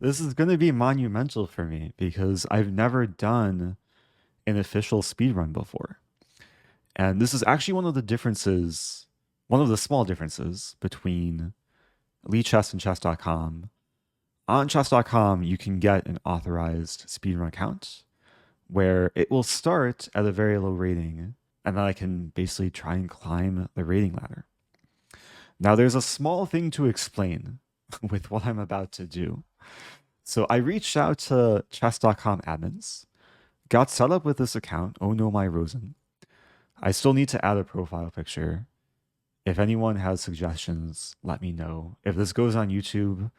This is going to be monumental for me because I've never done an official speedrun before. And this is actually one of the differences, one of the small differences between Chess and chess.com. On chess.com, you can get an authorized speedrun account where it will start at a very low rating, and then I can basically try and climb the rating ladder. Now, there's a small thing to explain with what I'm about to do. So I reached out to chess.com admins, got set up with this account. Oh no, my Rosen. I still need to add a profile picture. If anyone has suggestions, let me know. If this goes on YouTube,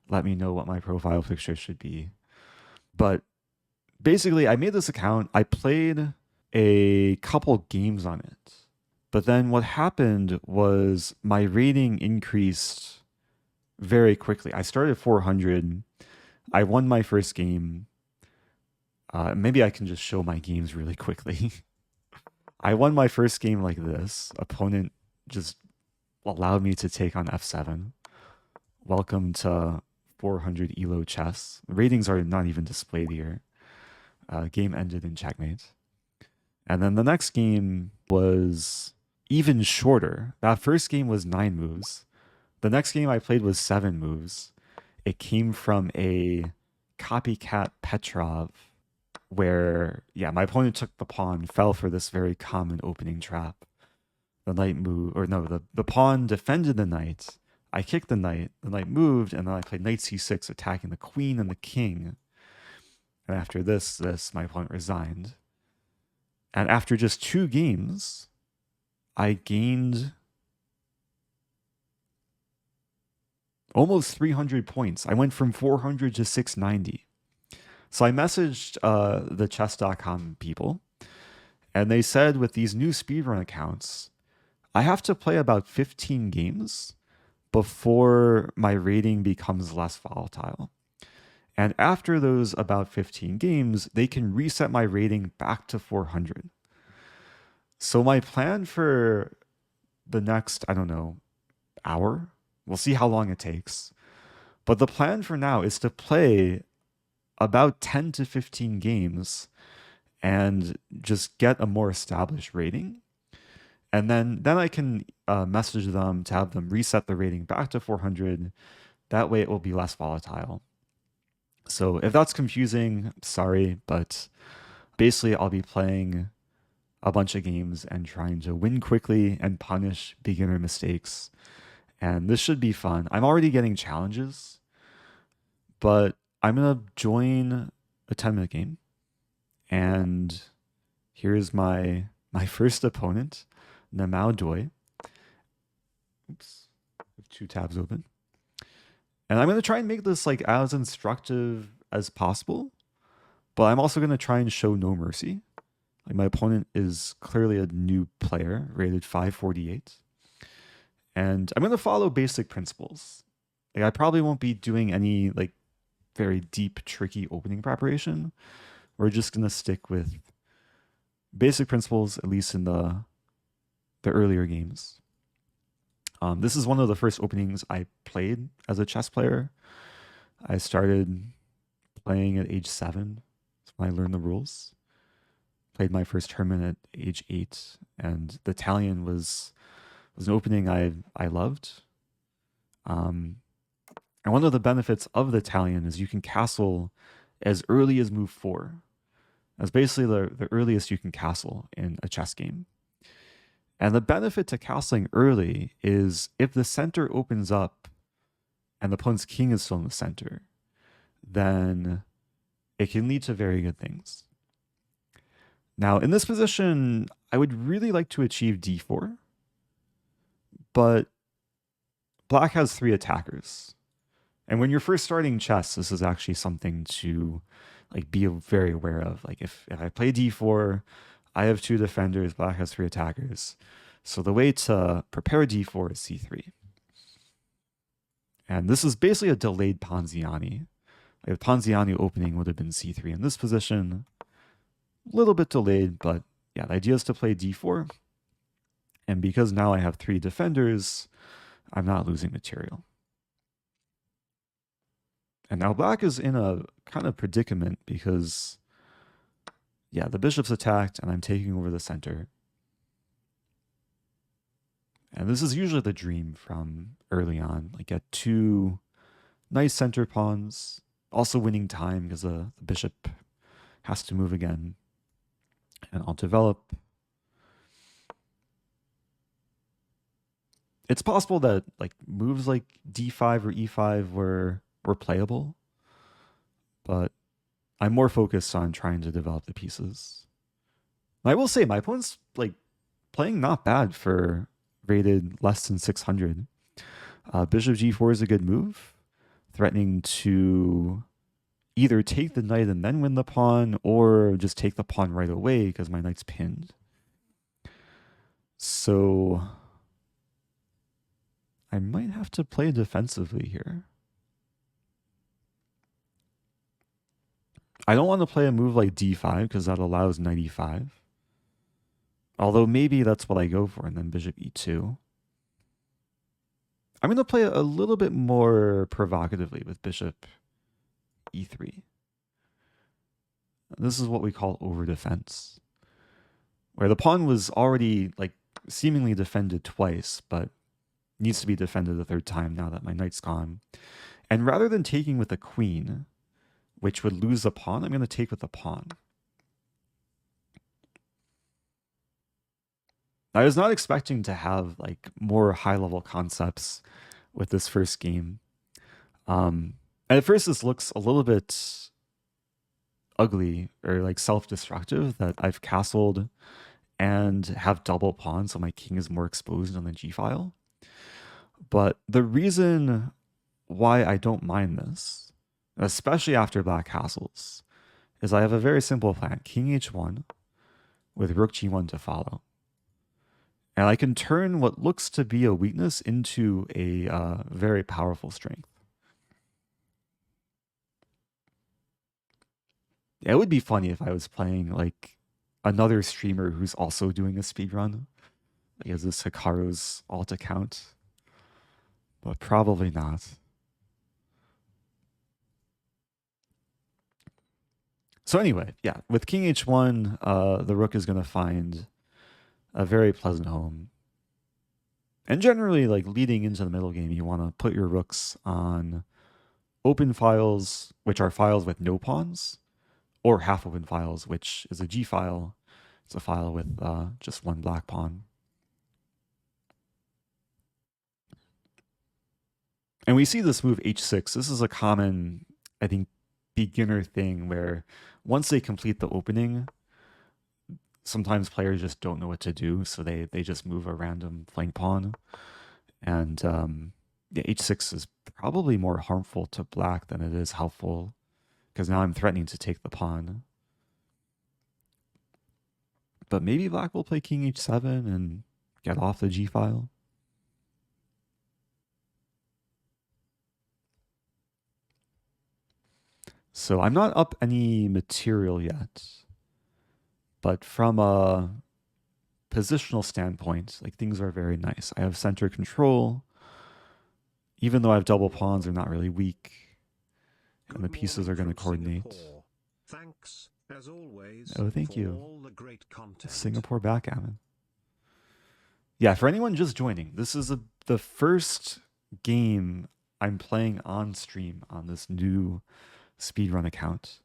let me know what my profile picture should be. But basically, I made this account. I played a couple games on it. But then what happened was my rating increased very quickly. I started at 400. I won my first game. Maybe I can just show my games really quickly. I won my first game like this. Opponent just allowed me to take on f7. Welcome to 400 ELO chess. Ratings are not even displayed here. Game ended in checkmate. And then the next game was even shorter. That first game was 9 moves. The next game I played was 7 moves. It came from a copycat Petrov where, yeah, my opponent took the pawn, fell for this very common opening trap. The knight moved, or no, the pawn defended the knight. I kicked the knight moved, and then I played knight c6, attacking the queen and the king. And after this, my opponent resigned. And after just 2 games, I gained almost 300 points. I went from 400 to 690. So I messaged the chess.com people, and they said with these new speedrun accounts, I have to play about 15 games before my rating becomes less volatile. And after those about 15 games, they can reset my rating back to 400. So my plan for the next, I don't know, hour, we'll see how long it takes. But the plan for now is to play about 10 to 15 games and just get a more established rating. And then I can message them to have them reset the rating back to 400. That way it will be less volatile. So if that's confusing, sorry, but basically I'll be playing a bunch of games and trying to win quickly and punish beginner mistakes. And this should be fun. I'm already getting challenges, but I'm going to join a 10-minute game. And here's my first opponent, Namao Doi. Oops, I have 2 tabs open. And I'm going to try and make this like as instructive as possible, but I'm also going to try and show no mercy. Like my opponent is clearly a new player, rated 548. And I'm going to follow basic principles. Like I probably won't be doing any like very deep, tricky opening preparation. We're just going to stick with basic principles, at least in the earlier games. This is one of the first openings I played as a chess player. I started playing at age 7. That's when I learned the rules. Played my first tournament at age 8, and the Italian was an opening I loved. And one of the benefits of the Italian is you can castle as early as move 4. That's basically the earliest you can castle in a chess game. And the benefit to castling early is if the center opens up and the opponent's king is still in the center, then it can lead to very good things. Now, in this position, I would really like to achieve d4, but black has 3 attackers. And when you're first starting chess, this is actually something to like be very aware of. Like if I play d4, I have 2 defenders, black has 3 attackers. So the way to prepare d4 is c3. And this is basically a delayed Ponziani. Like the Ponziani opening would have been c3 in this position. A little bit delayed, but yeah, the idea is to play d4. And because now I have 3 defenders, I'm not losing material. And now black is in a kind of predicament because, yeah, the bishop's attacked and I'm taking over the center. And this is usually the dream from early on. Like get 2 nice center pawns, also winning time because the bishop has to move again. And I'll develop. It's possible that like moves like d5 or e5 were playable, but I'm more focused on trying to develop the pieces. I will say my opponent's like playing not bad for rated less than 600. Bishop g4 is a good move, threatening to either take the knight and then win the pawn, or just take the pawn right away because my knight's pinned. So I might have to play defensively here. I don't want to play a move like d5 because that allows knight e5. Although maybe that's what I go for, and then bishop e2. I'm going to play a little bit more provocatively with bishop e3. This is what we call over defense, where the pawn was already like seemingly defended twice, but needs to be defended a third time now that my knight's gone. And rather than taking with the queen, which would lose the pawn, I'm going to take with the pawn. I was not expecting to have like more high-level concepts with this first game. And at first this looks a little bit ugly or like self-destructive that I've castled and have double pawns, so my king is more exposed on the g-file. But the reason why I don't mind this, especially after black castles, is I have a very simple plan. King h1 with rook g1 to follow. And I can turn what looks to be a weakness into a very powerful strength. It would be funny if I was playing like another streamer who's also doing a speedrun. Like, is this Hikaru's alt account? But probably not. So anyway, yeah, with king h1, the rook is going to find a very pleasant home. And generally, like leading into the middle game, you want to put your rooks on open files, which are files with no pawns, or half open files, which is a G file. It's a file with just one black pawn. And we see this move h6. This is a common, I think, beginner thing where once they complete the opening, sometimes players just don't know what to do, so they just move a random flank pawn. And yeah, h6 is probably more harmful to black than it is helpful, because now I'm threatening to take the pawn. But maybe black will play king h7 and get off the g file. So I'm not up any material yet, but from a positional standpoint, like things are very nice. I have center control. Even though I have double pawns, they're not really weak. And the pieces are going to coordinate. Thanks, as always. Oh, thank you. All the great content. Singapore backgammon. Yeah, for anyone just joining, this is the first game I'm playing on stream on this new speedrun account.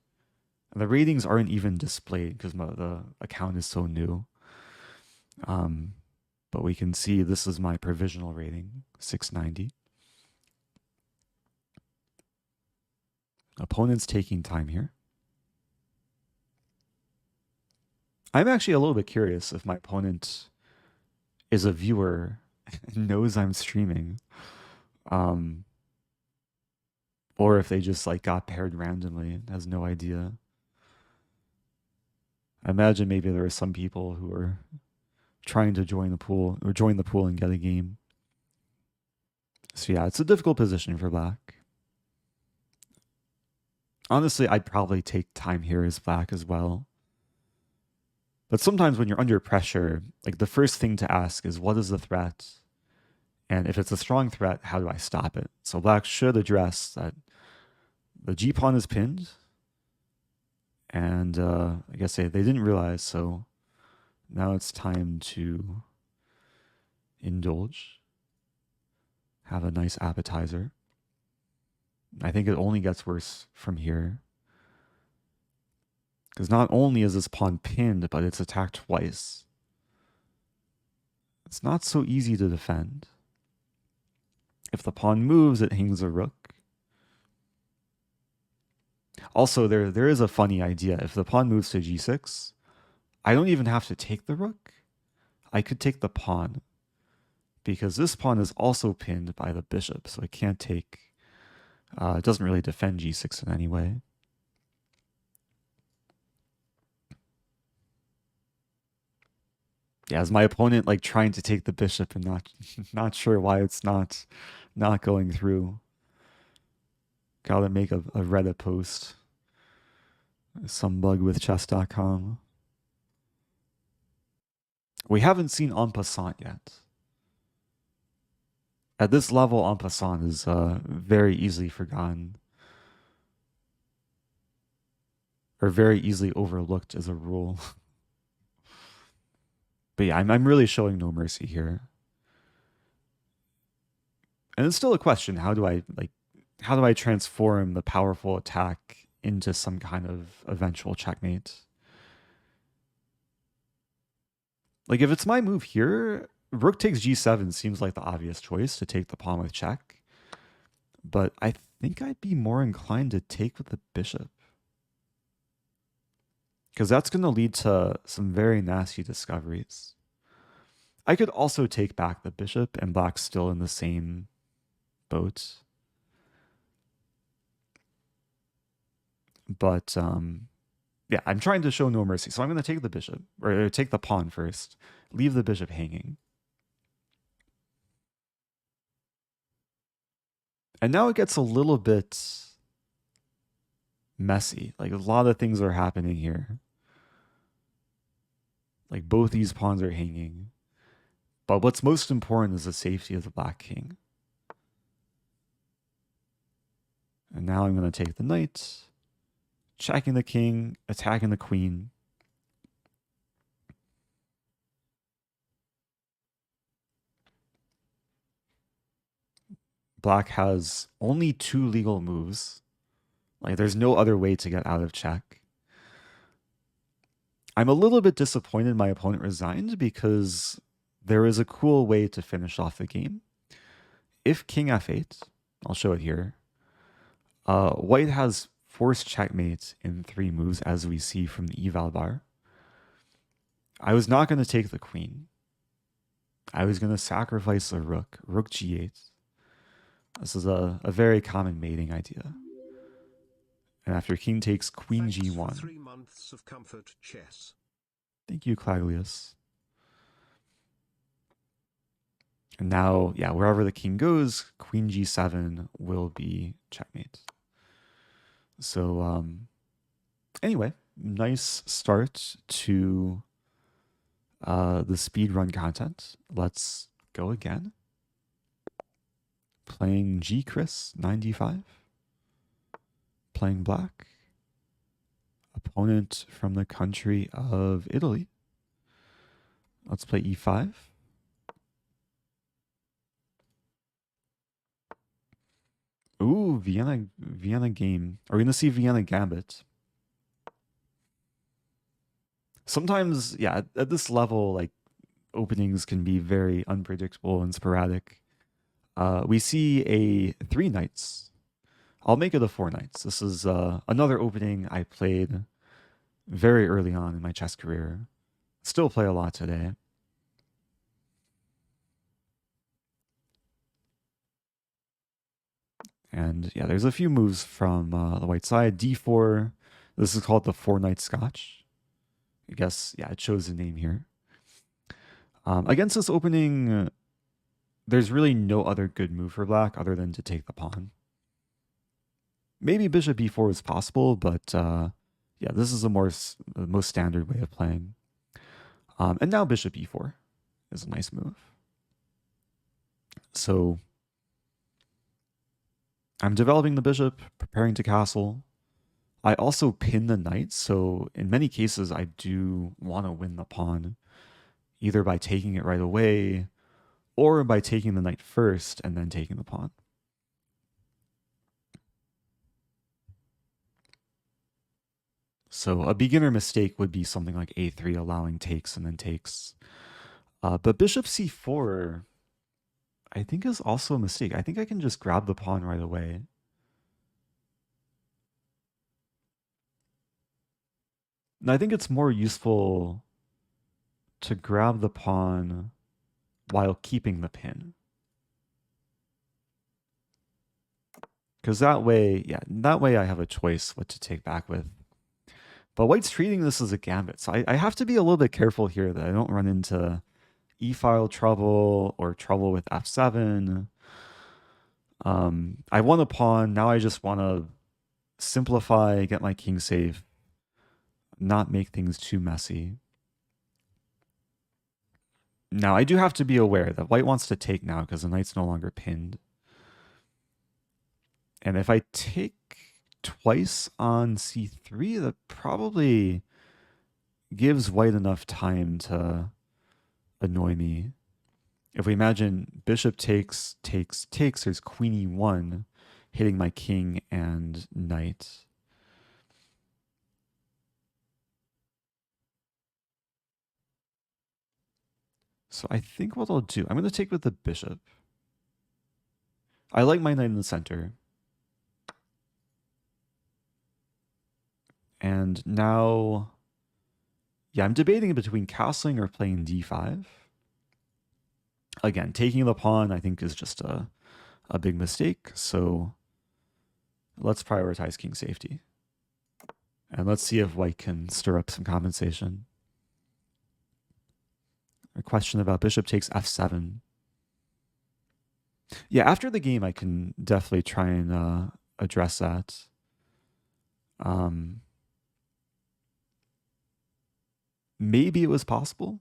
And the ratings aren't even displayed because the account is so new. But we can see this is my provisional rating, 690. Opponent's taking time here. I'm actually a little bit curious if my opponent is a viewer and knows I'm streaming. Or if they just like got paired randomly and has no idea. I imagine maybe there are some people who are trying to join the pool or join the pool and get a game. So yeah, it's a difficult position for black. Honestly, I'd probably take time here as black as well. But sometimes when you're under pressure, like the first thing to ask is what is the threat? And if it's a strong threat, how do I stop it? So black should address that The G pawn is pinned. And I guess they didn't realize, so now it's time to indulge. Have a nice appetizer. I think it only gets worse from here. Because not only is this pawn pinned, but it's attacked twice. It's not so easy to defend. If the pawn moves, it hangs a rook. Also, there is a funny idea. If the pawn moves to g6, I don't even have to take the rook. I could take the pawn. Because this pawn is also pinned by the bishop, so it can't take... it doesn't really defend g6 in any way. Yeah, is my opponent like trying to take the bishop and not sure why it's not going through. Gotta make a Reddit post. Some bug with chess.com. We haven't seen en passant yet. At this level, en passant is very easily forgotten. Or very easily overlooked as a rule. But yeah, I'm really showing no mercy here. And it's still a question, how do I transform the powerful attack into some kind of eventual checkmate? Like if it's my move here, rook takes g7 seems like the obvious choice to take the pawn with check. But I think I'd be more inclined to take with the bishop. Because that's going to lead to some very nasty discoveries. I could also take back the bishop and black's still in the same boat. But yeah, I'm trying to show no mercy. So I'm going to take the bishop, or take the pawn first. Leave the bishop hanging. And now it gets a little bit messy. Like a lot of things are happening here. Like both these pawns are hanging. But what's most important is the safety of the black king. And now I'm going to take the knight, checking the king, attacking the queen. Black has only 2 legal moves. Like there's no other way to get out of check. I'm a little bit disappointed my opponent resigned because there is a cool way to finish off the game. If king f8, I'll show it here. White has forced checkmate in 3 moves, as we see from the eval bar. I was not going to take the queen. I was going to sacrifice the rook, rook g8. This is a very common mating idea. And after king takes queen Thanks g1. For 3 months of comfort chess. Thank you, Claglius. And now, yeah, wherever the king goes, queen g7 will be checkmate. So, anyway, nice start to the speedrun content. Let's go again. Playing G Chris 95. Playing black. Opponent from the country of Italy. Let's play e5. Ooh, Vienna game. Are we gonna see Vienna Gambit? Sometimes, yeah, at this level, like openings can be very unpredictable and sporadic. We see a 3 knights. I'll make it a 4 knights. This is another opening I played very early on in my chess career. Still play a lot today. And yeah, there's a few moves from the white side. D4. This is called the 4 knight Scotch. I guess, yeah, it shows the name here. Against this opening, there's really no other good move for black other than to take the pawn. Maybe bishop b4 is possible, but yeah, this is the most standard way of playing. And now bishop e4 is a nice move. So I'm developing the bishop, preparing to castle. I also pin the knight, so in many cases I do want to win the pawn, either by taking it right away or by taking the knight first and then taking the pawn. So a beginner mistake would be something like a3, allowing takes and then takes. But bishop c4, I think, is also a mistake. I think I can just grab the pawn right away. And I think it's more useful to grab the pawn while keeping the pin. Because that way I have a choice what to take back with. But white's treating this as a gambit, so I have to be a little bit careful here that I don't run into e-file trouble or trouble with f7. I won a pawn, now I just want to simplify, get my king safe, not make things too messy. Now, I do have to be aware that white wants to take now because the knight's no longer pinned. And if I take twice on c3, that probably gives white enough time to annoy me. If we imagine bishop takes, takes, takes, there's queen e1 hitting my king and knight. So I think what I'll do, I'm going to take with the bishop. I like my knight in the center. And now, yeah, I'm debating between castling or playing d5. Again, taking the pawn, I think, is just a big mistake. So let's prioritize king safety. And let's see if white can stir up some compensation. A question about bishop takes f7. Yeah, after the game, I can definitely try and address that. Maybe it was possible.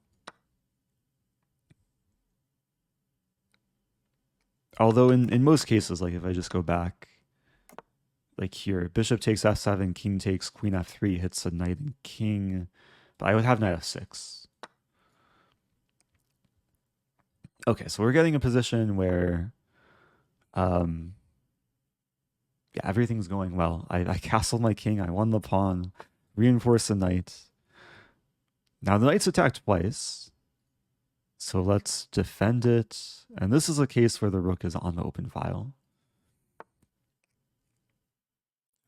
Although in most cases, like if I just go back, like here, bishop takes f7, king takes queen f3, hits a knight and king, but I would have knight f6. Okay, so we're getting a position where, yeah, everything's going well. I castled my king, I won the pawn, reinforced the knight. Now the knight's attacked twice, so let's defend it. And this is a case where the rook is on the open file.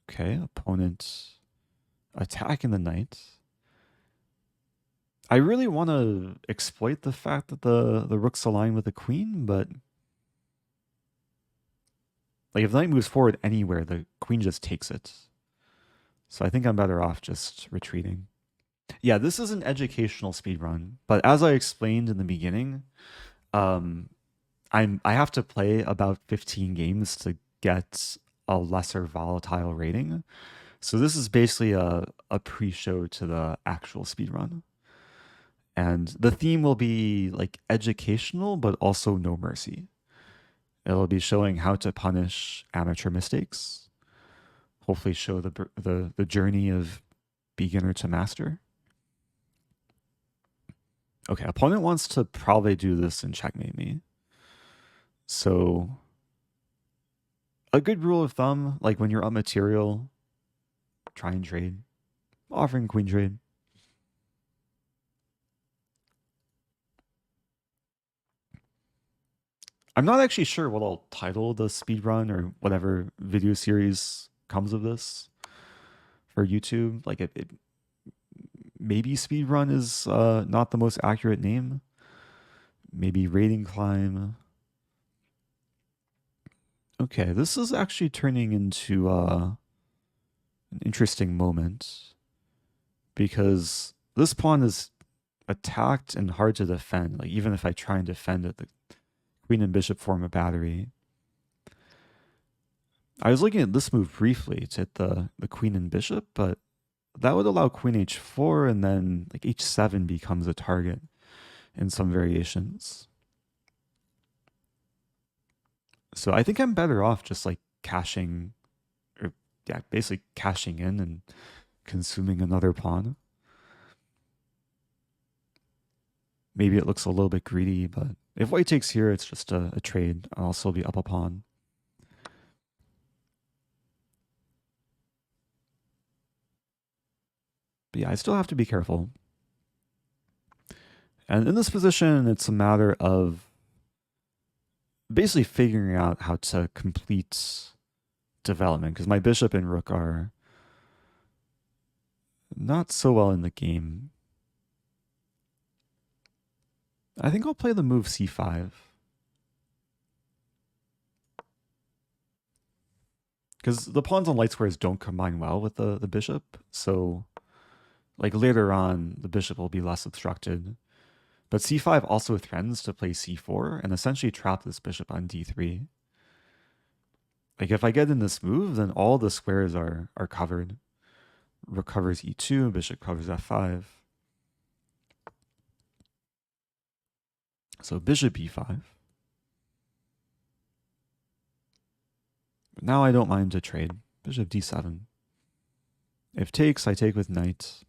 Okay, opponent attacking the knight. I really want to exploit the fact that the rook's aligned with the queen, but like if the knight moves forward anywhere, the queen just takes it. So I think I'm better off just retreating. Yeah, this is an educational speedrun, but as I explained in the beginning, I have to play about 15 games to get a lesser volatile rating. So this is basically a pre-show to the actual speedrun. And the theme will be like educational, but also no mercy. It'll be showing how to punish amateur mistakes. Hopefully show the journey of beginner to master. Okay, opponent wants to probably do this and checkmate me. So a good rule of thumb, like when you're up material, try and trade. Offering queen trade. I'm not actually sure what I'll title the speedrun or whatever video series comes of this for YouTube. Like maybe speedrun is not the most accurate name. Maybe rating climb. Okay, this is actually turning into an interesting moment because this pawn is attacked and hard to defend. Like even if I try and defend it, the queen and bishop form a battery. I was looking at this move briefly to hit the queen and bishop, but that would allow queen h4 and then like h7 becomes a target in some variations. So I think I'm better off just like cashing, or yeah, basically cashing in and consuming another pawn. Maybe it looks a little bit greedy, but if white takes here, it's just a trade. I'll still be up a pawn. But yeah, I still have to be careful. And in this position, it's a matter of basically figuring out how to complete development, because my bishop and rook are not so well in the game. I think I'll play the move c5. Because the pawns on light squares don't combine well with the bishop, so like later on, the bishop will be less obstructed. But c5 also threatens to play c4 and essentially trap this bishop on d3. Like if I get in this move, then all the squares are covered. Rook covers e2, bishop covers f5. So bishop e5. But now I don't mind to trade. Bishop d7. If takes, I take with knight.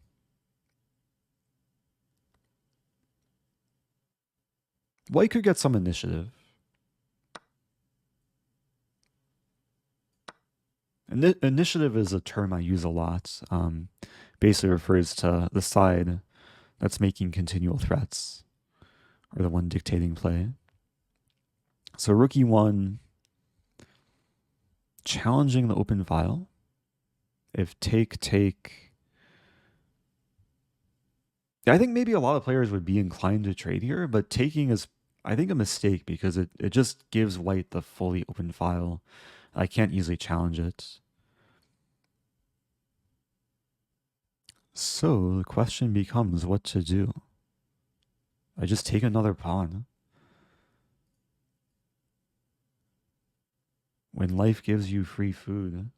White could get some initiative. Initiative is a term I use a lot. Basically refers to the side that's making continual threats, or the one dictating play. So rook e1, challenging the open file. If take, I think maybe a lot of players would be inclined to trade here, but taking is, I think, a mistake because it just gives white the fully open file. I can't easily challenge it. So the question becomes what to do. I just take another pawn. When life gives you free food,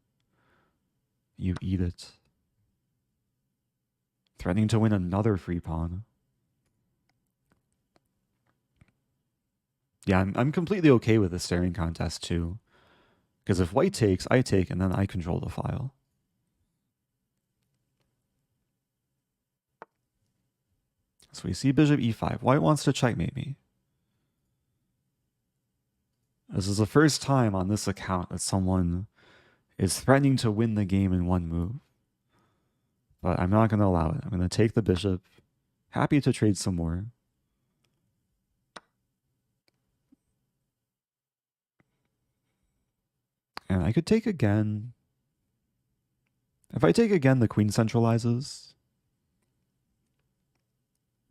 you eat it. Threatening to win another free pawn. Yeah, I'm completely okay with the staring contest too. Because if white takes, I take, and then I control the file. So we see bishop e5. White wants to checkmate me. This is the first time on this account that someone is threatening to win the game in one move. But I'm not going to allow it. I'm going to take the bishop. Happy to trade some more. And I could take again. If I take again, the queen centralizes.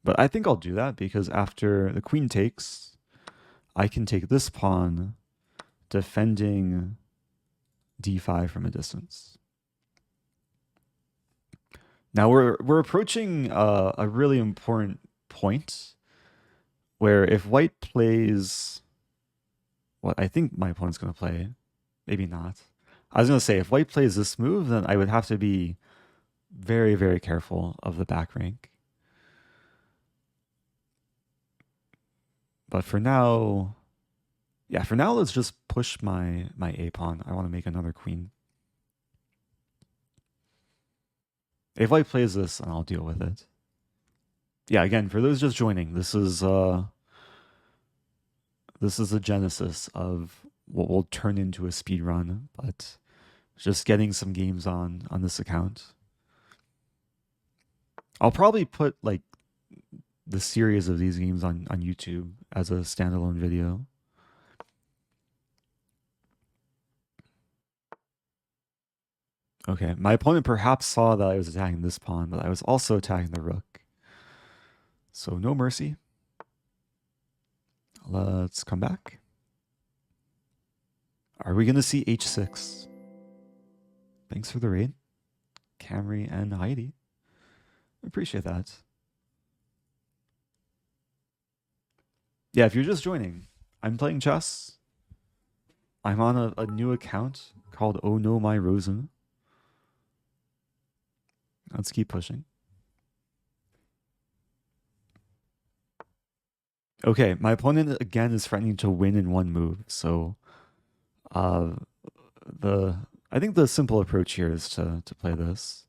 But I think I'll do that because after the queen takes, I can take this pawn, defending d5 from a distance. Now we're approaching a really important point where if white plays what I think my opponent's going to play, maybe not. I was going to say, if white plays this move, then I would have to be very, very careful of the back rank. But for now, yeah, for now, let's just push my a pawn. I want to make another queen. If white plays this, then I'll deal with it. Yeah, again, for those just joining, this is the genesis of what will turn into a speed run, but just getting some games on this account. I'll probably put like the series of these games on YouTube as a standalone video. Okay, my opponent perhaps saw that I was attacking this pawn, but I was also attacking the rook. So no mercy. Let's come back. Are we going to see h6? Thanks for the raid, Camry and Heidi. Appreciate that. Yeah, if you're just joining, I'm playing chess. I'm on a new account called Oh No My Rosen. Let's keep pushing. Okay, my opponent again is threatening to win in one move, so I think the simple approach here is to play this.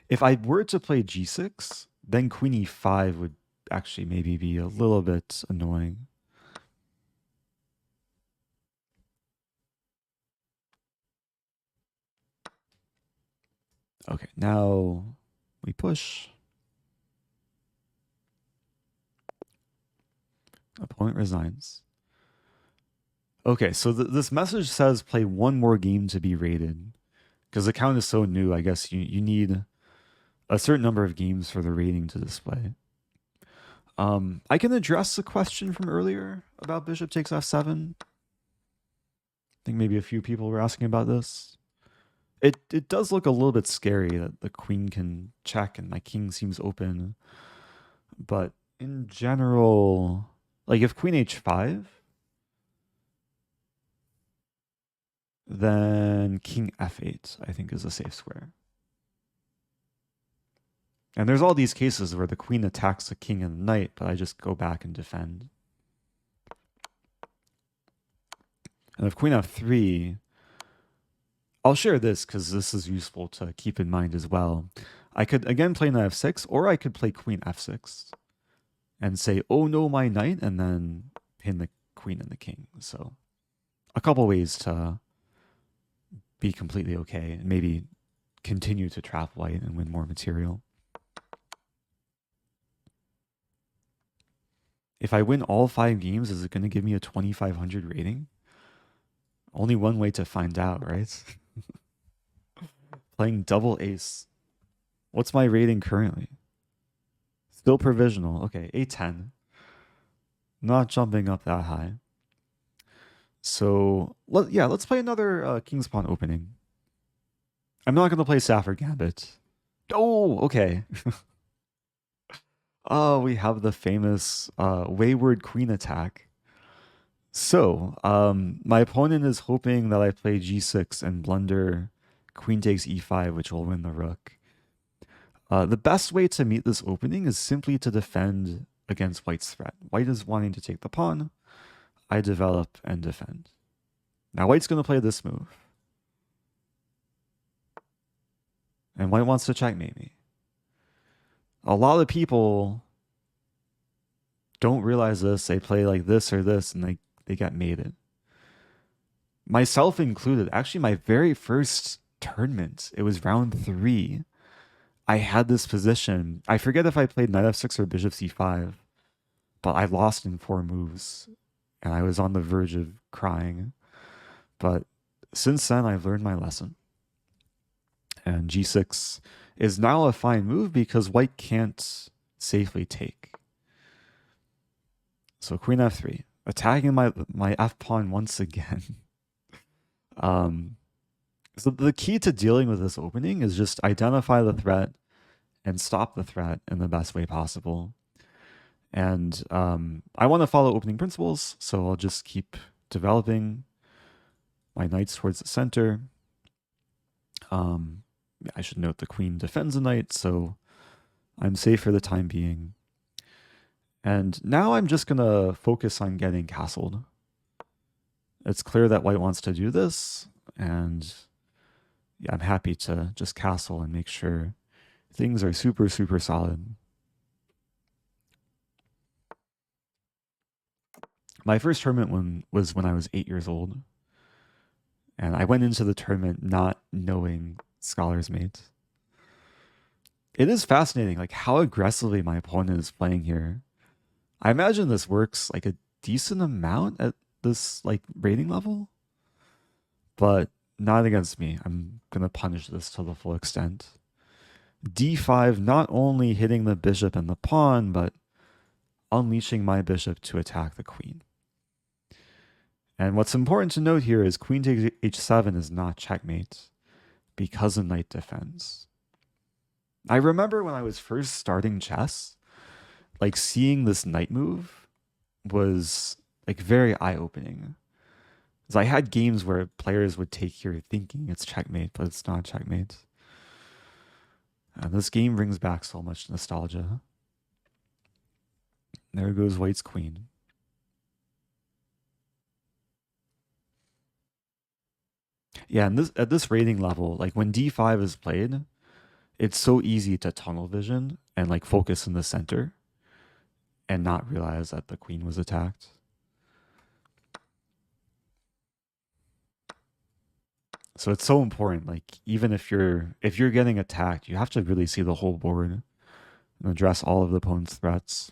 If I were to play g6, then queen e5 would actually maybe be a little bit annoying. Okay, now we push. Opponent resigns. Okay, so this message says play one more game to be rated. Because the count is so new, I guess you need a certain number of games for the rating to display. I can address the question from earlier about bishop takes f7. I think maybe a few people were asking about this. It does look a little bit scary that the queen can check and my king seems open. But in general, like if queen h5, then king f8, I think, is a safe square. And there's all these cases where the queen attacks the king and the knight, but I just go back and defend. And if queen f3, I'll share this because this is useful to keep in mind as well. I could again play knight f6, or I could play queen f6 and say, oh no, my knight, and then pin the queen and the king. So a couple ways to be completely okay and maybe continue to trap white and win more material. If I win all 5 games, is it going to give me a 2,500 rating? Only one way to find out, right? Playing double ace. What's my rating currently? Still provisional. Okay, A10. Not jumping up that high. So, let's play another King's Pawn opening. I'm not going to play Safford Gambit. Oh, okay. Oh, we have the famous wayward queen attack. So, my opponent is hoping that I play g6 and blunder queen takes e5, which will win the rook. The best way to meet this opening is simply to defend against white's threat. White is wanting to take the pawn. I develop and defend. Now white's going to play this move. And white wants to checkmate me. A lot of people don't realize this. They play like this or this and they get mated. Myself included. Actually, my very first tournament, it was round 3. I had this position. I forget if I played knight f6 or bishop c5, but I lost in 4 moves. And I was on the verge of crying. But since then, I've learned my lesson. And g6 is now a fine move because white can't safely take. So queen f3, attacking my f-pawn once again. So the key to dealing with this opening is just identify the threat and stop the threat in the best way possible. And I want to follow opening principles, so I'll just keep developing my knights towards the center. I should note the queen defends the knight, so I'm safe for the time being. And now I'm just going to focus on getting castled. It's clear that white wants to do this, and yeah, I'm happy to just castle and make sure things are super, super solid. My first tournament was when I was 8 years old. And I went into the tournament not knowing Scholar's Mate. It is fascinating, like how aggressively my opponent is playing here. I imagine this works like a decent amount at this like rating level, but not against me. I'm gonna punish this to the full extent. D5, not only hitting the bishop and the pawn, but unleashing my bishop to attack the queen. And what's important to note here is queen takes h7 is not checkmate because the knight defends. I remember when I was first starting chess, like seeing this knight move was like very eye-opening. Because I had games where players would take here thinking it's checkmate, but it's not checkmate. And this game brings back so much nostalgia. There goes white's queen. Yeah, and this at this rating level, like when d5 is played, it's so easy to tunnel vision and like focus in the center and not realize that the queen was attacked. So it's so important. Like even if you're getting attacked, you have to really see the whole board and address all of the opponent's threats.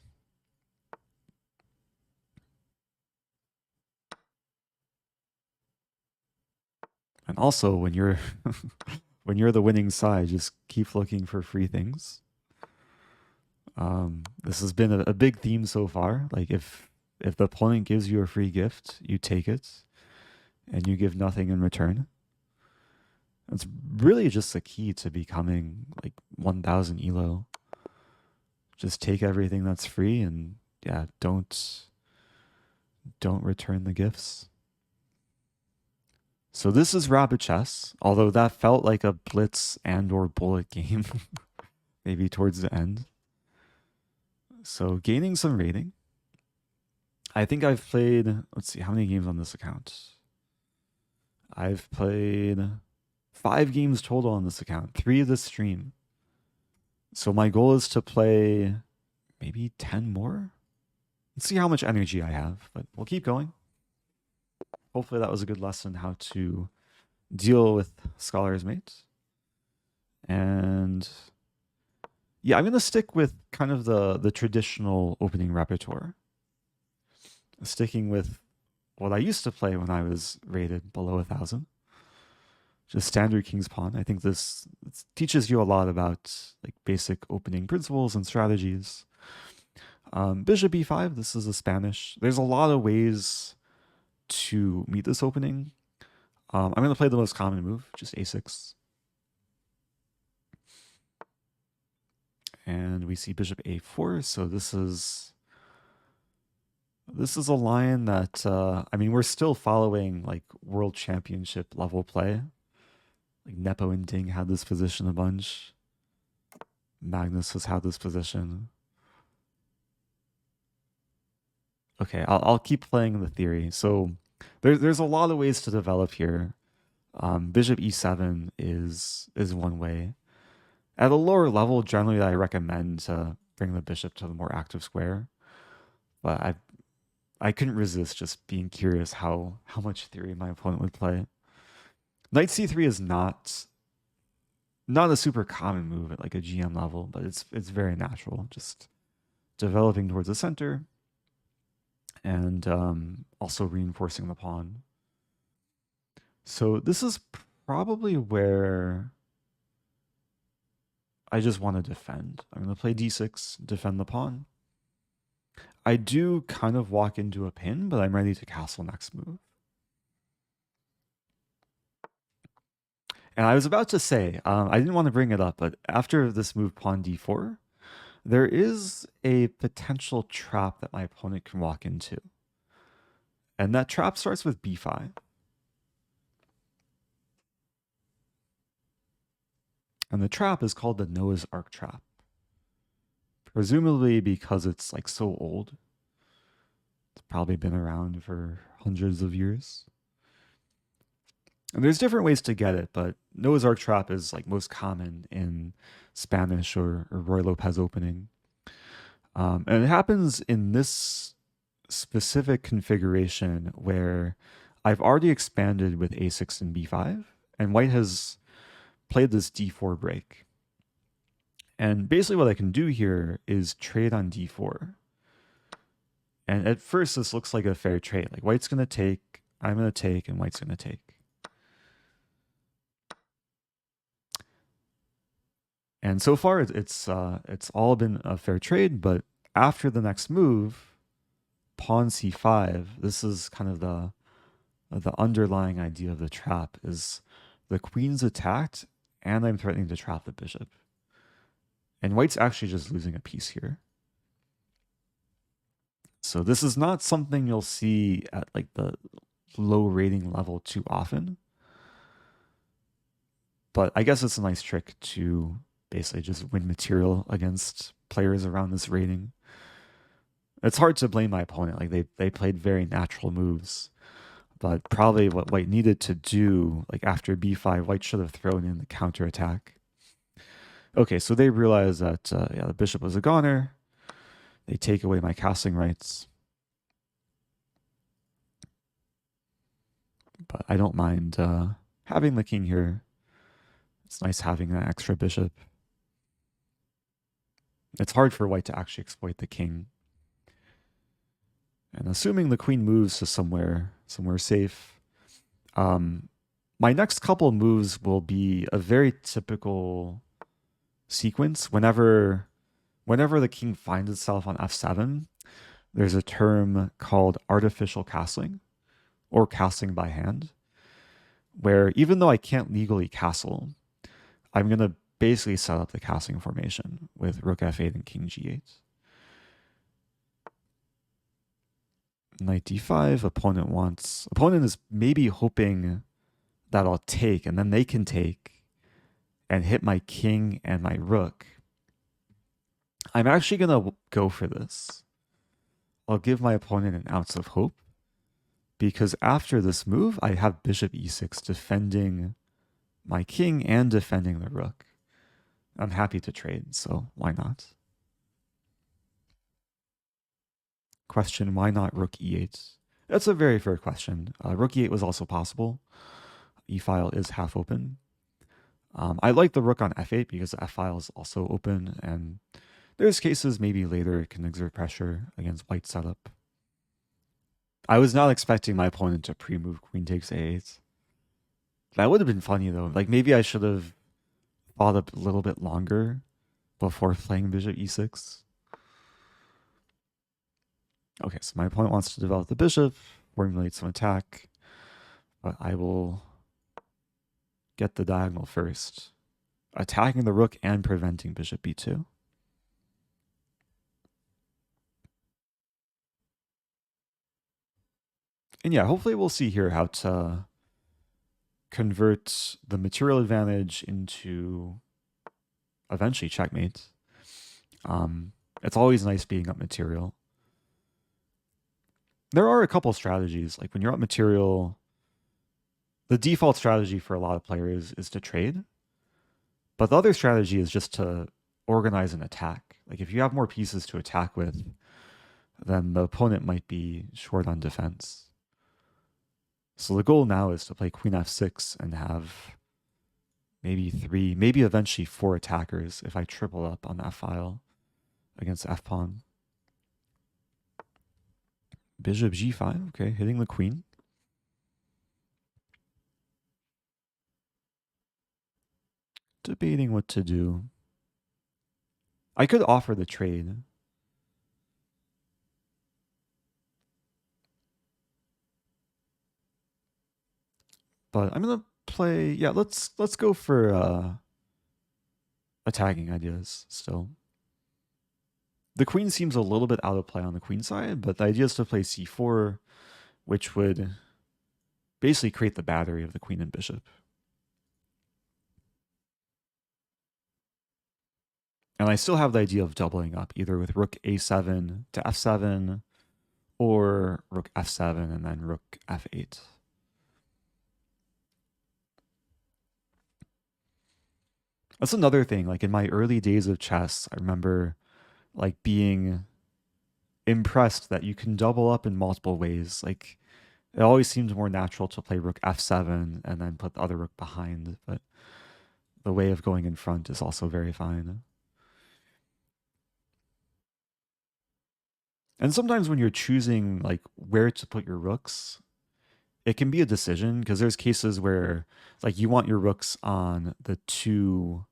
And also when you're when you're the winning side, just keep looking for free things. This has been a big theme so far. Like if the opponent gives you a free gift, you take it and you give nothing in return. It's really just the key to becoming like 1000 elo. Just take everything that's free and yeah, don't return the gifts. So this is rapid chess, although that felt like a blitz and or bullet game maybe towards the end. So gaining some rating. I think I've played, let's see, how many games on this account? I've played 5 games total on this account, 3 this stream. So my goal is to play maybe 10 more. Let's see how much energy I have, but we'll keep going. Hopefully that was a good lesson how to deal with Scholar's Mate. And yeah, I'm going to stick with kind of the traditional opening repertoire. Sticking with what I used to play when I was rated below 1000. Just standard King's Pawn. I think this teaches you a lot about like basic opening principles and strategies. Bishop e5, this is a Spanish. There's a lot of ways to meet this opening. I'm going to play the most common move, just a6. And we see bishop a4, so this is a line that, I mean, we're still following like world championship level play. Like Nepo and Ding had this position a bunch. Magnus has had this position. Okay, I'll keep playing the theory. So there's a lot of ways to develop here. Bishop e7 is one way. At a lower level, generally I recommend to bring the bishop to the more active square. But I couldn't resist just being curious how much theory my opponent would play. Knight c3 is not a super common move at like a GM level, but it's very natural. Just developing towards the center and also reinforcing the pawn. So this is probably where I just want to defend. I'm going to play d6, defend the pawn. I do kind of walk into a pin, but I'm ready to castle next move. And I was about to say, I didn't want to bring it up, but after this move pawn d4, there is a potential trap that my opponent can walk into. And that trap starts with b5. And the trap is called the Noah's Ark trap. Presumably because it's like so old. It's probably been around for hundreds of years. And there's different ways to get it, but Noah's Ark trap is like most common in Spanish or Ruy Lopez opening. And it happens in this specific configuration where I've already expanded with a6 and b5, and white has played this d4 break. And basically what I can do here is trade on d4. And at first this looks like a fair trade. Like white's going to take, I'm going to take, and white's going to take. And so far it's all been a fair trade, but after the next move, pawn c5, this is kind of the underlying idea of the trap is the queen's attacked and I'm threatening to trap the bishop. And white's actually just losing a piece here. So this is not something you'll see at like the low rating level too often. But I guess it's a nice trick to basically just win material against players around this rating. It's hard to blame my opponent. Like they played very natural moves. But probably what white needed to do, like after b5, white should have thrown in the counterattack. Okay, so they realize that, yeah, the bishop was a goner. They take away my castling rights. But I don't mind having the king here. It's nice having that extra bishop. It's hard for white to actually exploit the king. And assuming the queen moves to somewhere safe, my next couple moves will be a very typical sequence. Whenever the king finds itself on f7, there's a term called artificial castling or castling by hand, where even though I can't legally castle, I'm going to basically set up the castling formation with rook f8 and king g8. Knight d5, opponent is maybe hoping that I'll take, and then they can take and hit my king and my rook. I'm actually going to go for this. I'll give my opponent an ounce of hope, because after this move, I have bishop e6 defending my king and defending the rook. I'm happy to trade, so why not? Question, why not rook e8? That's a very fair question. Rook e8 was also possible. E-file is half open. I like the rook on f8 because the f-file is also open, and there's cases maybe later it can exert pressure against white setup. I was not expecting my opponent to pre-move queen takes a8. That would have been funny though. Like maybe I should have thought a little bit longer before playing bishop e6. Okay, so my opponent wants to develop the bishop, formulate some attack, but I will get the diagonal first, attacking the rook and preventing bishop b2. And yeah, hopefully we'll see here how to convert the material advantage into eventually checkmate. It's always nice being up material. There are a couple strategies. Like when you're up material, the default strategy for a lot of players is to trade. But the other strategy is just to organize an attack. Like if you have more pieces to attack with, then the opponent might be short on defense. So the goal now is to play queen f6 and have maybe 3, maybe eventually 4 attackers if I triple up on that file against the f-pawn. Bishop g5, okay, hitting the queen. Debating what to do. I could offer the trade. But I'm gonna play, yeah, let's go for attacking ideas still. The queen seems a little bit out of play on the queen side, but the idea is to play c4, which would basically create the battery of the queen and bishop. And I still have the idea of doubling up, either with rook a7 to f7, or rook f7 and then rook f8. That's another thing. Like in my early days of chess, I remember like being impressed that you can double up in multiple ways. Like it always seems more natural to play rook f7 and then put the other rook behind, but the way of going in front is also very fine. And sometimes when you're choosing like where to put your rooks, it can be a decision because there's cases where like you want your rooks on the 2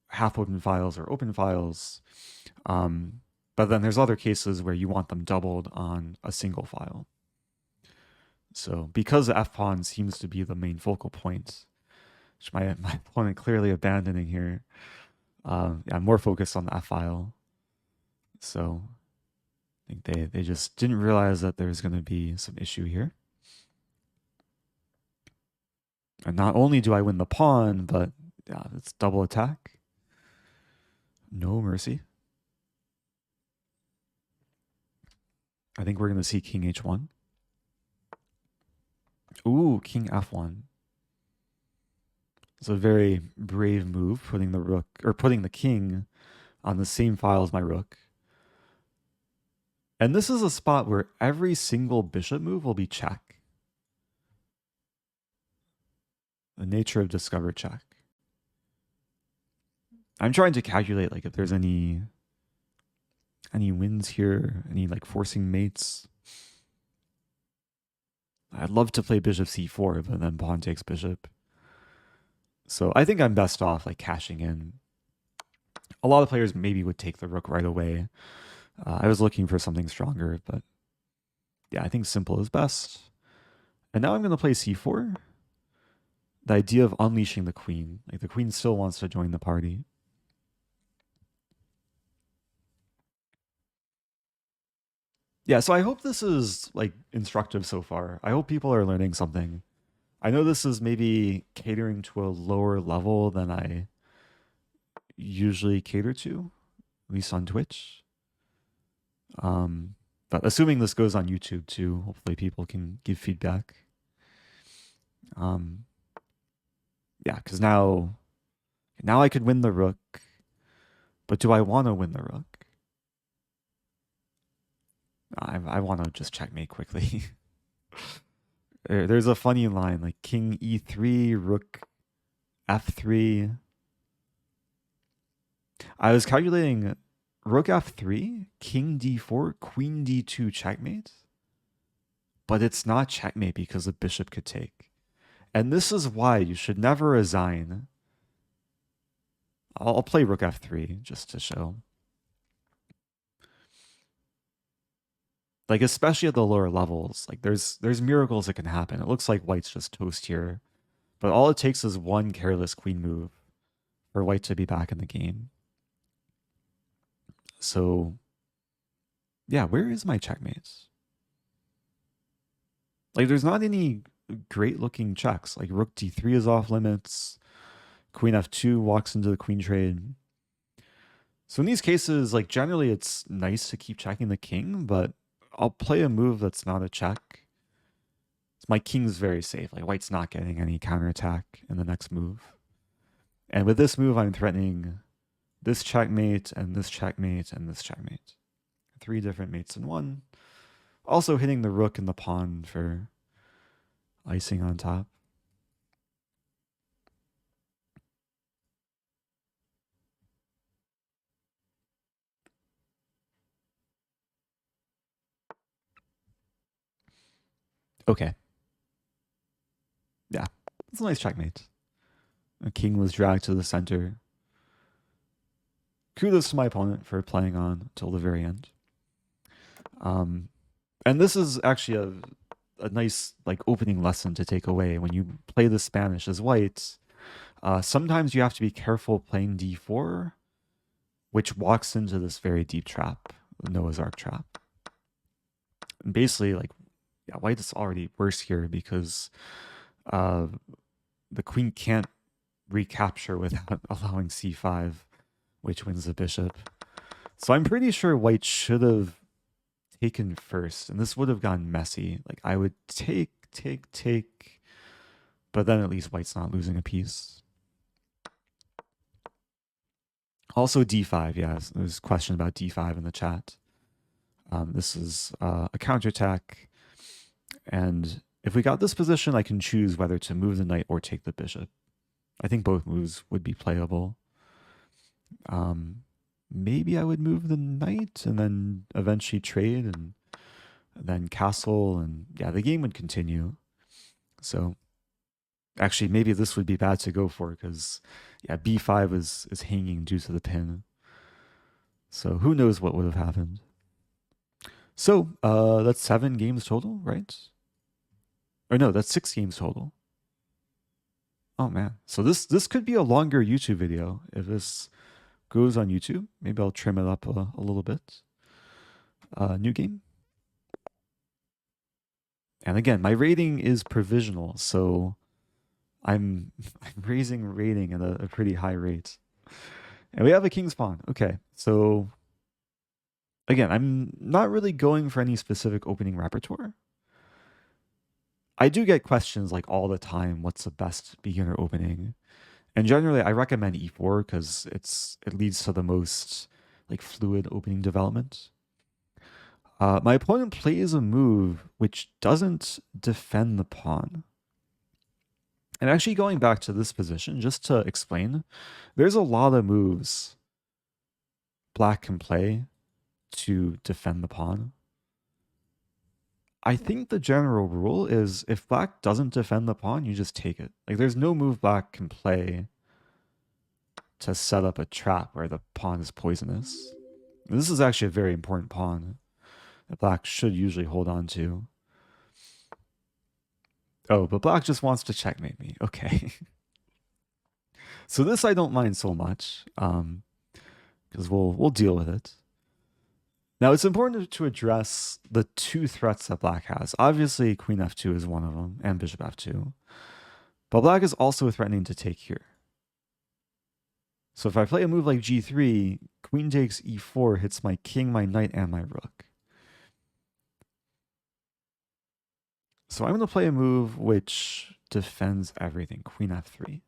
half open files or open files. But then there's other cases where you want them doubled on a single file. So because the f-pawn seems to be the main focal point, which my opponent clearly abandoning here, yeah, I'm more focused on the f-file. So I think they just didn't realize that there's going to be some issue here. And not only do I win the pawn, but yeah, it's double attack. No mercy. I think we're going to see king h1. Ooh, king f1. It's a very brave move, putting the rook or putting the king on the same file as my rook. And this is a spot where every single bishop move will be check. The nature of discover check. I'm trying to calculate like if there's any wins here, any like forcing mates. I'd love to play bishop c4, but then pawn takes bishop. So I think I'm best off like cashing in. A lot of players maybe would take the rook right away. I was looking for something stronger, but yeah, I think simple is best. And now I'm going to play c4. The idea of unleashing the queen. Like the queen still wants to join the party. Yeah, so I hope this is like instructive so far. I hope people are learning something. I know this is maybe catering to a lower level than I usually cater to, at least on Twitch. But assuming this goes on YouTube too, hopefully people can give feedback. Yeah, because now I could win the rook, but do I want to win the rook? I want to just checkmate quickly. There's a funny line like king e3, rook f3. I was calculating rook f3, king d4, queen d2 checkmate. But it's not checkmate because the bishop could take. And this is why you should never resign. I'll play rook f3 just to show. Like especially at the lower levels, like there's miracles that can happen. It looks like white's just toast here. But all it takes is one careless queen move for white to be back in the game. So yeah, where is my checkmates? Like there's not any great looking checks. Like rook d3 is off limits. Queen f2 walks into the queen trade. So in these cases, like generally it's nice to keep checking the king, but I'll play a move that's not a check. My king's very safe. Like white's not getting any counterattack in the next move. And with this move, I'm threatening this checkmate and this checkmate and this checkmate. 3 different mates in one. Also hitting the rook and the pawn for icing on top. Okay. Yeah, it's a nice checkmate. A king was dragged to the center. Kudos to my opponent for playing on till the very end. And this is actually a nice like opening lesson to take away when you play the Spanish as white. Sometimes you have to be careful playing d4, which walks into this very deep trap, the Noah's Ark trap. And basically, like, yeah, white is already worse here because the queen can't recapture without allowing c5, which wins the bishop. So I'm pretty sure white should have taken first, and this would have gone messy. Like I would take, but then at least white's not losing a piece. Also d5, yeah, there's a question about d5 in the chat. This is a counterattack, and if we got this position, I can choose whether to move the knight or take the bishop. I think both moves would be playable. Maybe I would move the knight and then eventually trade and then castle, and yeah, the game would continue. So actually, maybe this would be bad to go for because yeah, b5 is hanging due to the pin. So who knows what would have happened. So that's 7 games total, right? Or no, that's 6 games total. Oh man, so this could be a longer YouTube video if this goes on YouTube. Maybe I'll trim it up a little bit. New game. And again, my rating is provisional, so I'm raising rating at a pretty high rate. And we have a king's pawn. Okay, so again, I'm not really going for any specific opening repertoire. I do get questions like all the time, what's the best beginner opening? And generally I recommend e4 because it leads to the most like fluid opening development. My opponent plays a move which doesn't defend the pawn. And actually going back to this position, just to explain, there's a lot of moves black can play to defend the pawn. I think the general rule is if black doesn't defend the pawn, you just take it. Like there's no move black can play to set up a trap where the pawn is poisonous. And this is actually a very important pawn that black should usually hold on to. Oh, but black just wants to checkmate me. Okay. So this I don't mind so much, because we'll deal with it. Now it's important to address the two threats that black has. Obviously, queen f2 is one of them, and bishop f2. But black is also threatening to take here. So if I play a move like g3, queen takes e4 hits my king, my knight, and my rook. So I'm going to play a move which defends everything, queen f3.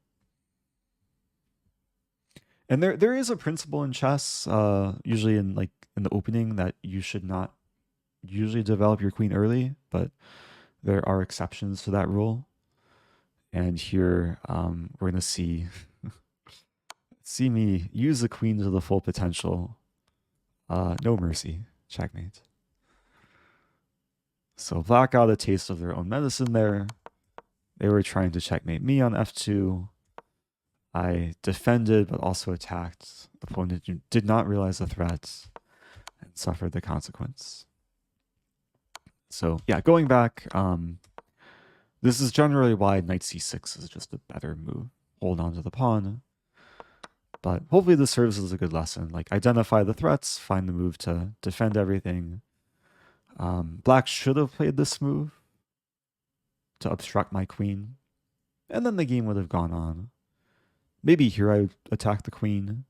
And there is a principle in chess, usually in the opening, that you should not usually develop your queen early, but there are exceptions to that rule. And here we're going to see me use the queen to the full potential. No mercy, checkmate. So black got a taste of their own medicine there. They were trying to checkmate me on f2. I defended, but also attacked. The opponent did not realize the threat and suffered the consequence. So yeah, going back, this is generally why knight c6 is just a better move. Hold on to the pawn. But hopefully this serves as a good lesson. Like identify the threats, find the move to defend everything. Black should have played this move to obstruct my queen. And then the game would have gone on. Maybe here I would attack the queen.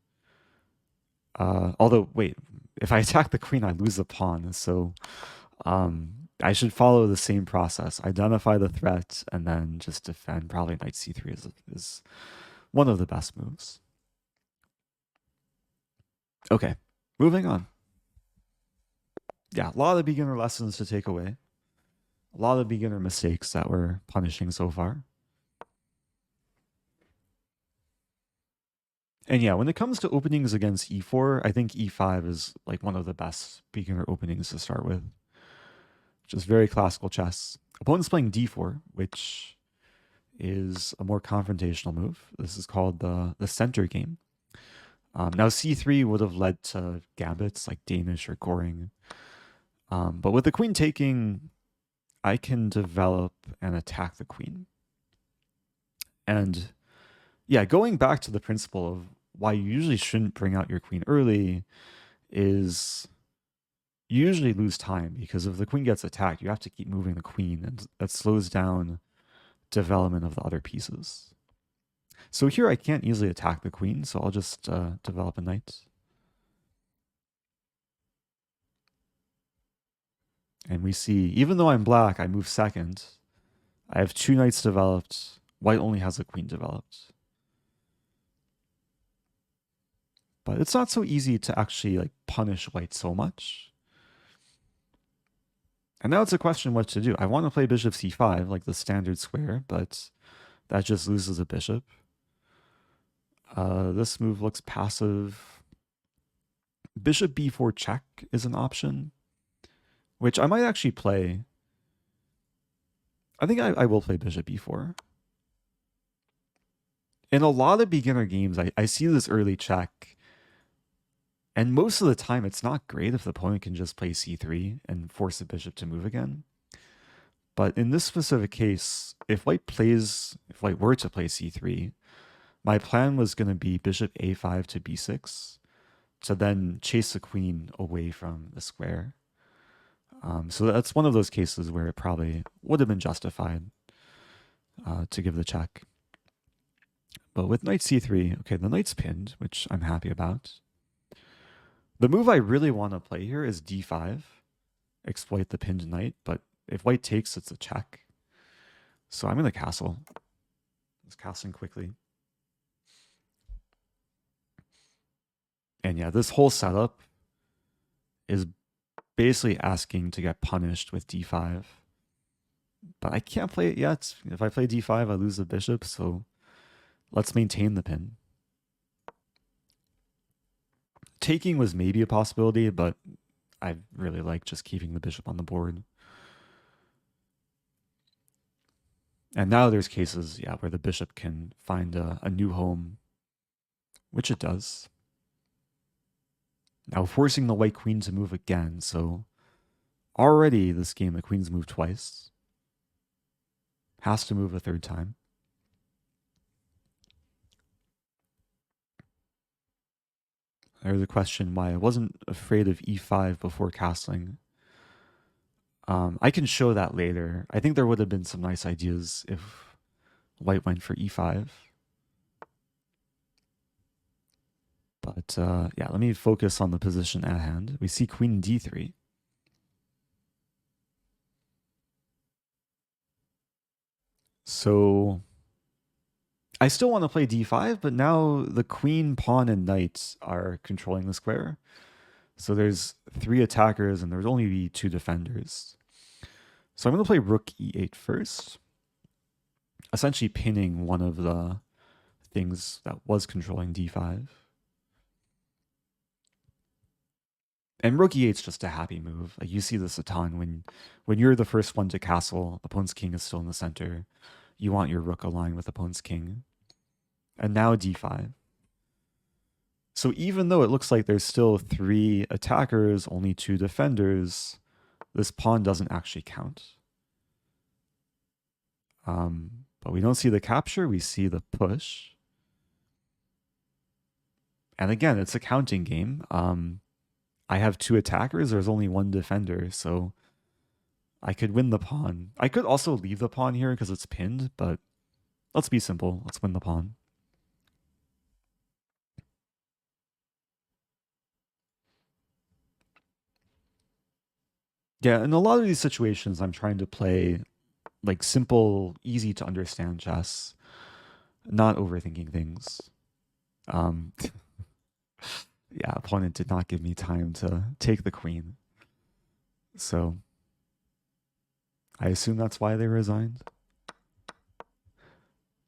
Although, wait, if I attack the queen, I lose the pawn. So I should follow the same process. Identify the threat and then just defend. Probably knight c3 is one of the best moves. Okay, moving on. Yeah, a lot of beginner lessons to take away. A lot of beginner mistakes that we're punishing so far. And yeah, when it comes to openings against e4, I think e5 is like one of the best beginner openings to start with. Just very classical chess. Opponent's playing d4, which is a more confrontational move. This is called the center game. Now c3 would have led to gambits like Danish or Goring. But with the queen taking, I can develop and attack the queen. And yeah, going back to the principle of why you usually shouldn't bring out your queen early is you usually lose time, because if the queen gets attacked, you have to keep moving the queen, and that slows down development of the other pieces. So here I can't easily attack the queen, so I'll just develop a knight. And we see, even though I'm black, I move second. I have two knights developed. White only has a queen developed. But it's not so easy to actually like punish white so much. And now it's a question what to do. I want to play bishop c5, like the standard square, but that just loses a bishop. This move looks passive. Bishop b4 check is an option, which I might actually play. I think I will play bishop b4. In a lot of beginner games, I see this early check, and most of the time it's not great if the opponent can just play c3 and force the bishop to move again. But in this specific case, if white were to play c3, my plan was going to be bishop a5 to b6 to then chase the queen away from the square. So that's one of those cases where it probably would have been justified to give the check. But with knight c3, okay, the knight's pinned, which I'm happy about. The move I really want to play here is d5, exploit the pinned knight, but if white takes, it's a check. So I'm going to castle. Just castling quickly. And yeah, this whole setup is basically asking to get punished with d5. But I can't play it yet. If I play d5, I lose the bishop, so let's maintain the pin. Taking was maybe a possibility, but I really like just keeping the bishop on the board. And now there's cases, yeah, where the bishop can find a new home, which it does. Now forcing the white queen to move again, so already this game the queen's moved twice. Has to move a third time. There's a question why I wasn't afraid of e5 before castling. I can show that later. I think there would have been some nice ideas if white went for e5. But yeah, let me focus on the position at hand. We see queen d3. So I still want to play d5, but now the queen, pawn, and knight are controlling the square. So there's 3 attackers and there's only 2 defenders. So I'm going to play rook e8 first, essentially pinning one of the things that was controlling d5. And rook e8 is just a happy move. Like you see this a ton when you're the first one to castle, opponent's king is still in the center. You want your rook aligned with opponent's king. And now d5. So even though it looks like there's still 3 attackers, only 2 defenders, this pawn doesn't actually count. But we don't see the capture, we see the push. And again, it's a counting game. I have 2 attackers, there's only 1 defender, so I could win the pawn. I could also leave the pawn here because it's pinned, but let's be simple. Let's win the pawn. Yeah, in a lot of these situations, I'm trying to play like simple, easy to understand chess, not overthinking things. Yeah, opponent did not give me time to take the queen. So I assume that's why they resigned.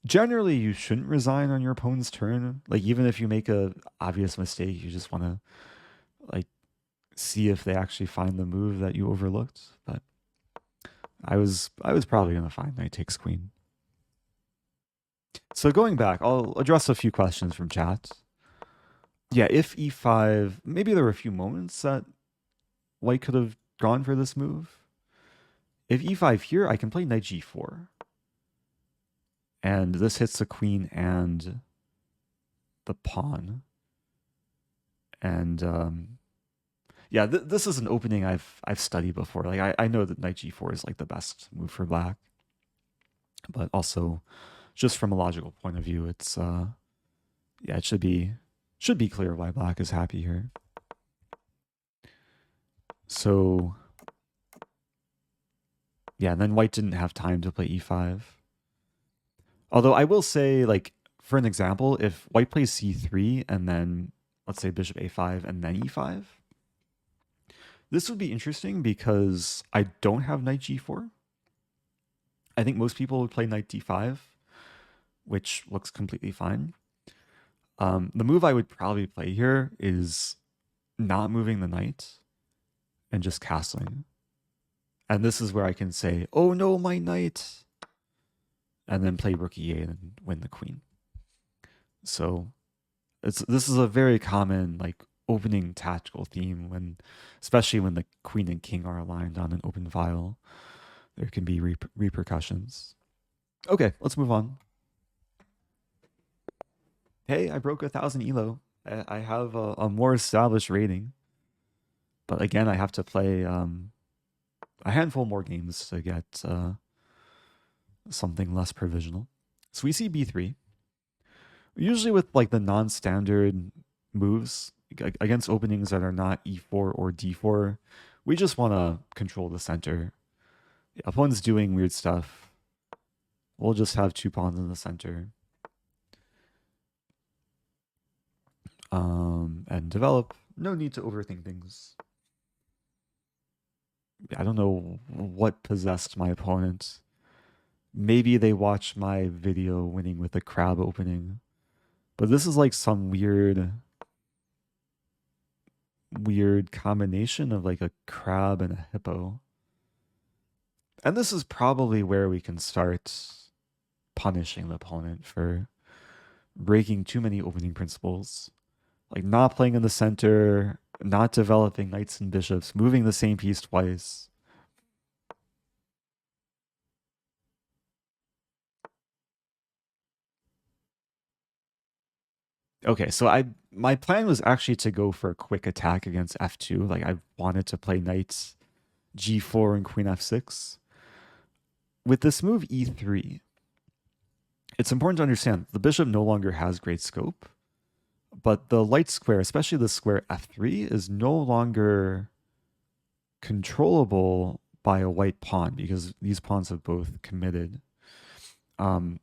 Generally, you shouldn't resign on your opponent's turn. Like even if you make a obvious mistake, you just want to like see if they actually find the move that you overlooked. But I was probably gonna find knight takes queen. So going back, I'll address a few questions from chat. Yeah, if e5, maybe there were a few moments that white could have gone for this move. If e5 here, I can play knight g4. And this hits the queen and the pawn. And yeah, this is an opening I've studied before. Like I know that knight g4 is like the best move for black. But also, just from a logical point of view, it's yeah, it should be clear why black is happy here. So yeah, then white didn't have time to play e5. Although I will say, like, for an example, if white plays c3 and then, let's say, bishop a5 and then e5, this would be interesting because I don't have knight g4. I think most people would play knight d5, which looks completely fine. The move I would probably play here is not moving the knight and just castling. And this is where I can say, oh no, my knight, and then play rook e8 and win the queen. So this is a very common like opening tactical theme when, especially when the queen and king are aligned on an open file, there can be repercussions. Okay, let's move on. Hey, I broke 1,000 elo. I have a more established rating, but again, I have to play a handful more games to get something less provisional. So we see b3. Usually with like the non-standard moves against openings that are not e4 or d4, we just want to control the center. The opponent's doing weird stuff. We'll just have 2 pawns in the center. And develop. No need to overthink things. I don't know what possessed my opponent. Maybe they watched my video winning with a crab opening. But this is like some weird combination of like a crab and a hippo. And this is probably where we can start punishing the opponent for breaking too many opening principles. Like not playing in the center, not developing knights and bishops, moving the same piece twice. Okay, so my plan was actually to go for a quick attack against f2. Like I wanted to play knights g4 and queen f6. With this move e3, it's important to understand the bishop no longer has great scope, but the light square, especially the square f3, is no longer controllable by a white pawn because these pawns have both committed. So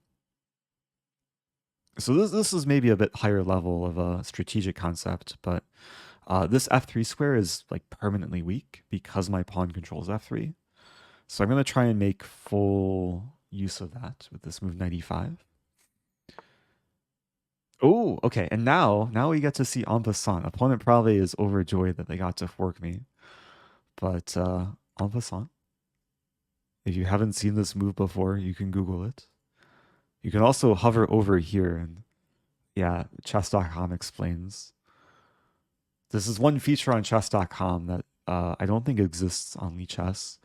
this is maybe a bit higher level of a strategic concept, but this f3 square is like permanently weak because my pawn controls f3. So I'm going to try and make full use of that with this move knight e5. Oh, okay. And now we get to see en passant. Opponent probably is overjoyed that they got to fork me. But en passant. If you haven't seen this move before, you can Google it. You can also hover over here and yeah, chess.com explains. This is one feature on chess.com that I don't think exists on Lichess.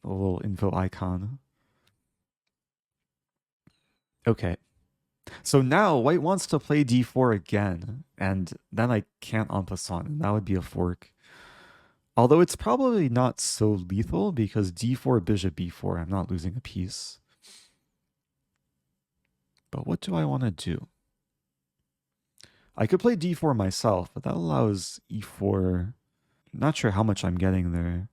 The little info icon. Okay. So now white wants to play d4 again, and then I can't en passant, and that would be a fork. Although it's probably not so lethal because d4, bishop b4, I'm not losing a piece. But what do I want to do? I could play d4 myself, but that allows e4. Not sure how much I'm getting there.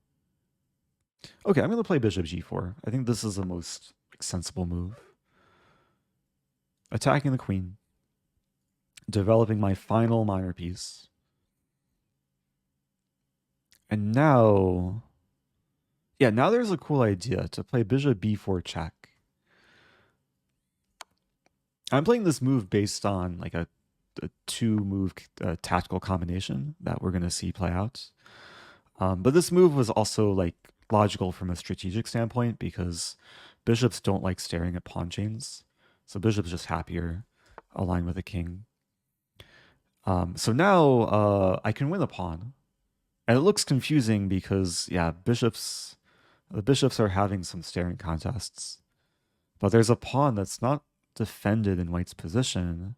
Okay, I'm going to play bishop g4. I think this is the most sensible move. Attacking the queen. Developing my final minor piece. And now... yeah, now there's a cool idea to play bishop b4 check. I'm playing this move based on like a 2-move tactical combination that we're going to see play out. But this move was also like logical from a strategic standpoint because bishops don't like staring at pawn chains. So bishop's just happier aligned with a king. So now I can win a pawn. And it looks confusing because, yeah, the bishops are having some staring contests. But there's a pawn that's not defended in white's position.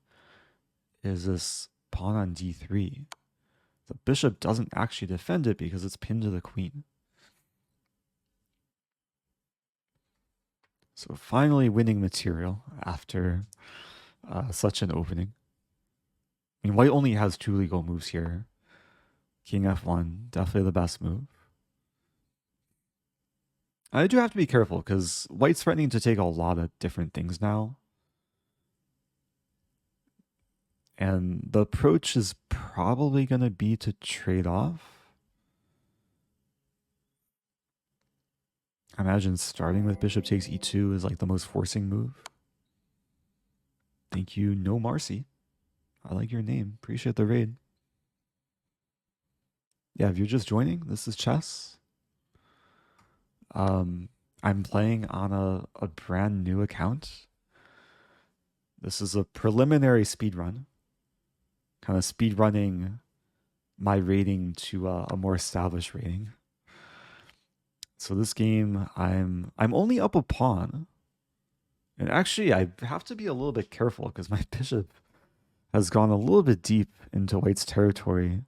Is this pawn on d3. The bishop doesn't actually defend it because it's pinned to the queen. So finally winning material after such an opening. I mean, white only has 2 legal moves here. King f1, definitely the best move. I do have to be careful because white's threatening to take a lot of different things now. And the approach is probably going to be to trade off. I imagine starting with bishop takes e2 is like the most forcing move. Thank you, No Marcy. I like your name. Appreciate the raid. Yeah, if you're just joining, this is chess. I'm playing on a brand new account. This is a preliminary speedrun. Kind of speedrunning my rating to a more established rating. So this game, I'm only up a pawn. And actually, I have to be a little bit careful because my bishop has gone a little bit deep into white's territory.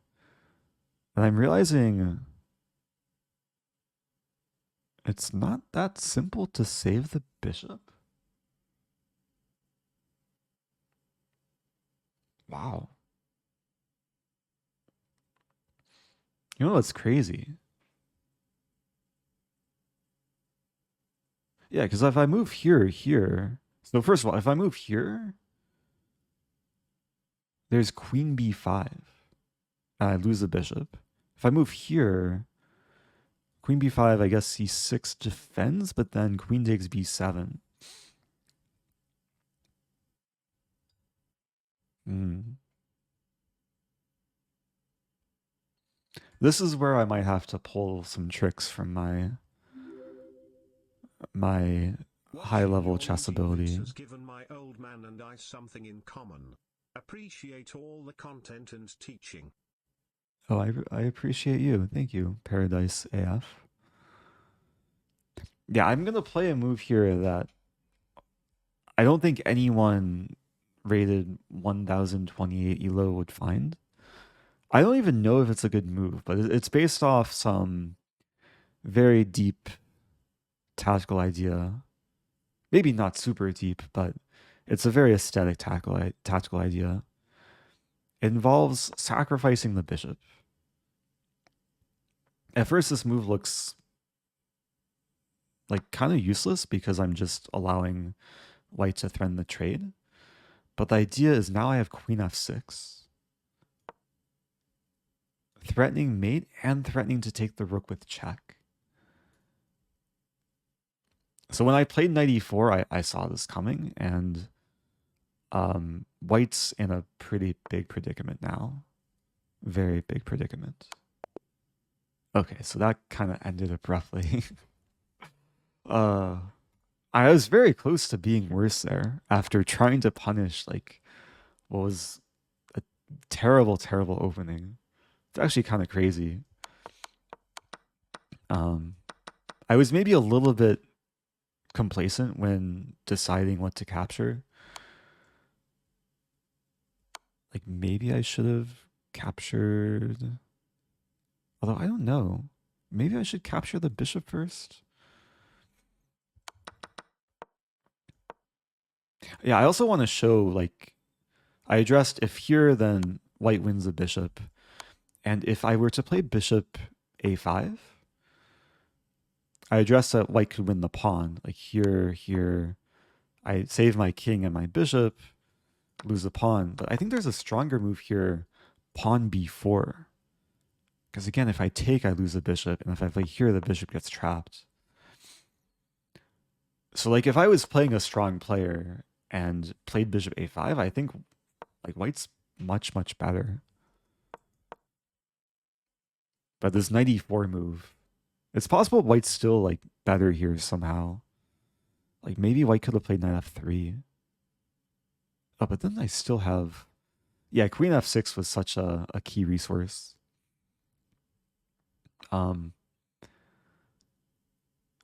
And I'm realizing it's not that simple to save the bishop. Wow. You know what's crazy? Yeah, because if I move here, So first of all, if I move here, there's queen b5, and I lose the bishop. If I move here, queen b5, I guess c6 defends, but then queen takes b7. This is where I might have to pull some tricks from my high-level chess ability. Has given my old man and I something in common. Appreciate all the content and teaching. Oh, I appreciate you. Thank you, Paradise AF. Yeah, I'm gonna play a move here that I don't think anyone rated 1028 elo would find. I don't even know if it's a good move, but it's based off some very deep tactical idea. Maybe not super deep, but it's a very aesthetic tactical idea. It involves sacrificing the bishop. At first, this move looks like kind of useless because I'm just allowing white to threaten the trade. But the idea is now I have queen f6. Threatening mate and threatening to take the rook with check. So when I played knight e4, I saw this coming, and white's in a pretty big predicament now. Very big predicament. Okay, so that kind of ended abruptly. I was very close to being worse there after trying to punish like what was a terrible, terrible opening. It's actually kind of crazy. I was maybe a little bit complacent when deciding what to capture. Like maybe I should have captured, although I don't know. Maybe I should capture the bishop first. Yeah, I also want to show, like, I addressed if here, then white wins the bishop. And if I were to play bishop a5, I addressed that white could win the pawn. Like here, I save my king and my bishop, lose the pawn. But I think there's a stronger move here, pawn b4. Because again, if I take, I lose the bishop. And if I play here, the bishop gets trapped. So like if I was playing a strong player and played bishop a5, I think like white's much, much better. But this knight e4 move, it's possible white's still like better here somehow. Like maybe white could have played knight f3. Oh, but then I still have, yeah, queen f6 was such a key resource.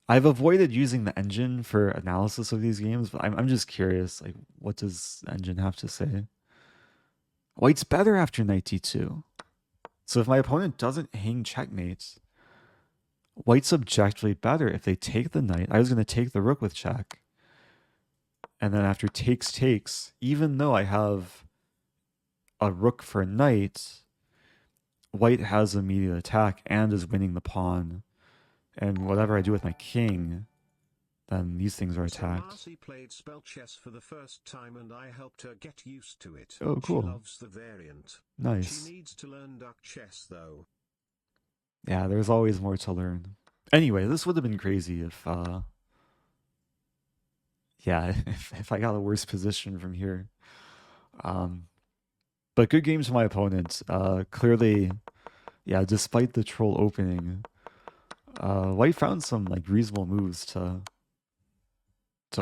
I've avoided using the engine for analysis of these games, but I'm just curious, like, what does the engine have to say? White's better after knight d2. So if my opponent doesn't hang checkmate, white's objectively better if they take the knight. I was going to take the rook with check. And then after takes, even though I have a rook for a knight, white has immediate attack and is winning the pawn. And whatever I do with my king, then these things are attacked. Marcy played spell chess for the first time and I helped her get used to it. Oh, cool. She loves the variant. Nice. She needs to learn duck chess though. Yeah, there's always more to learn. Anyway, this would have been crazy if yeah, if I got a worse position from here. But good games from my opponent. Clearly, yeah, despite the troll opening, white found some like reasonable moves to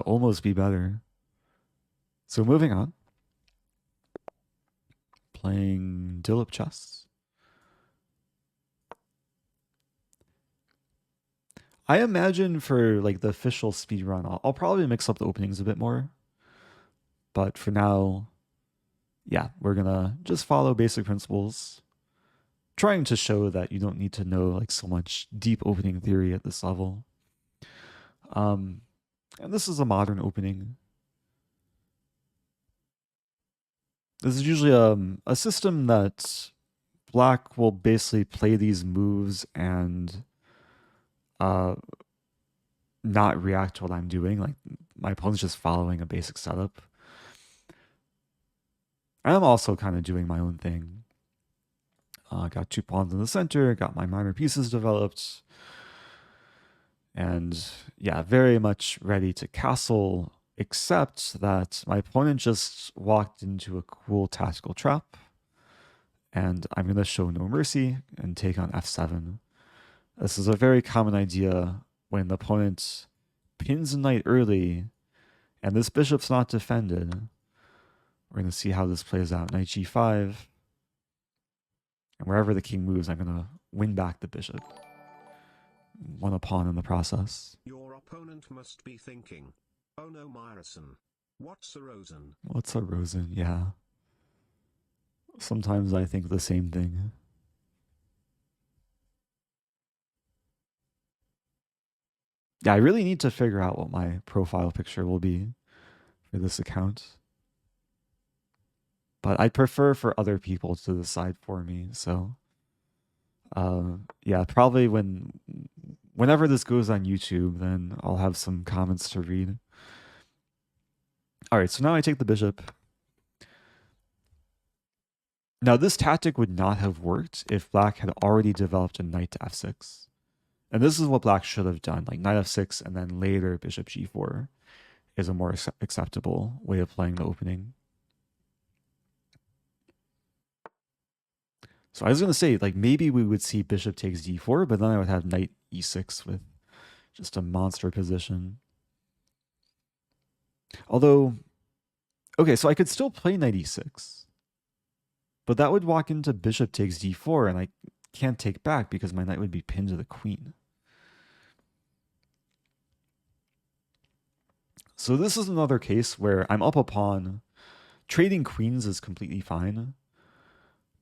almost be better. So moving on. Playing Dilip chess. I imagine for like the official speed run, I'll probably mix up the openings a bit more. But for now, yeah, we're gonna just follow basic principles, trying to show that you don't need to know like so much deep opening theory at this level. And this is a modern opening. This is usually a system that black will basically play these moves and not react to what I'm doing. Like my opponent's just following a basic setup. I'm also kind of doing my own thing. Got 2 pawns in the center, got my minor pieces developed, and yeah, very much ready to castle, except that my opponent just walked into a cool tactical trap, and I'm going to show no mercy and take on f7. This is a very common idea when the opponent pins a knight early and this bishop's not defended. We're going to see how this plays out. Knight g5. And wherever the king moves, I'm going to win back the bishop. Won a pawn in the process. Your opponent must be thinking, oh no, Myerson. What's a Rosen? What's a Rosen? Yeah. Sometimes I think the same thing. Yeah, I really need to figure out what my profile picture will be for this account. But I'd prefer for other people to decide for me. So, yeah, probably whenever this goes on YouTube, then I'll have some comments to read. All right, so now I take the bishop. Now, this tactic would not have worked if black had already developed a knight to f6. And this is what black should have done, like knight f6 and then later bishop g4 is a more acceptable way of playing the opening. So I was going to say, like, maybe we would see bishop takes d4, but then I would have knight e6 with just a monster position. Although, okay, so I could still play knight e6, but that would walk into bishop takes d4, and I can't take back because my knight would be pinned to the queen. So this is another case where I'm up a pawn. Trading queens is completely fine,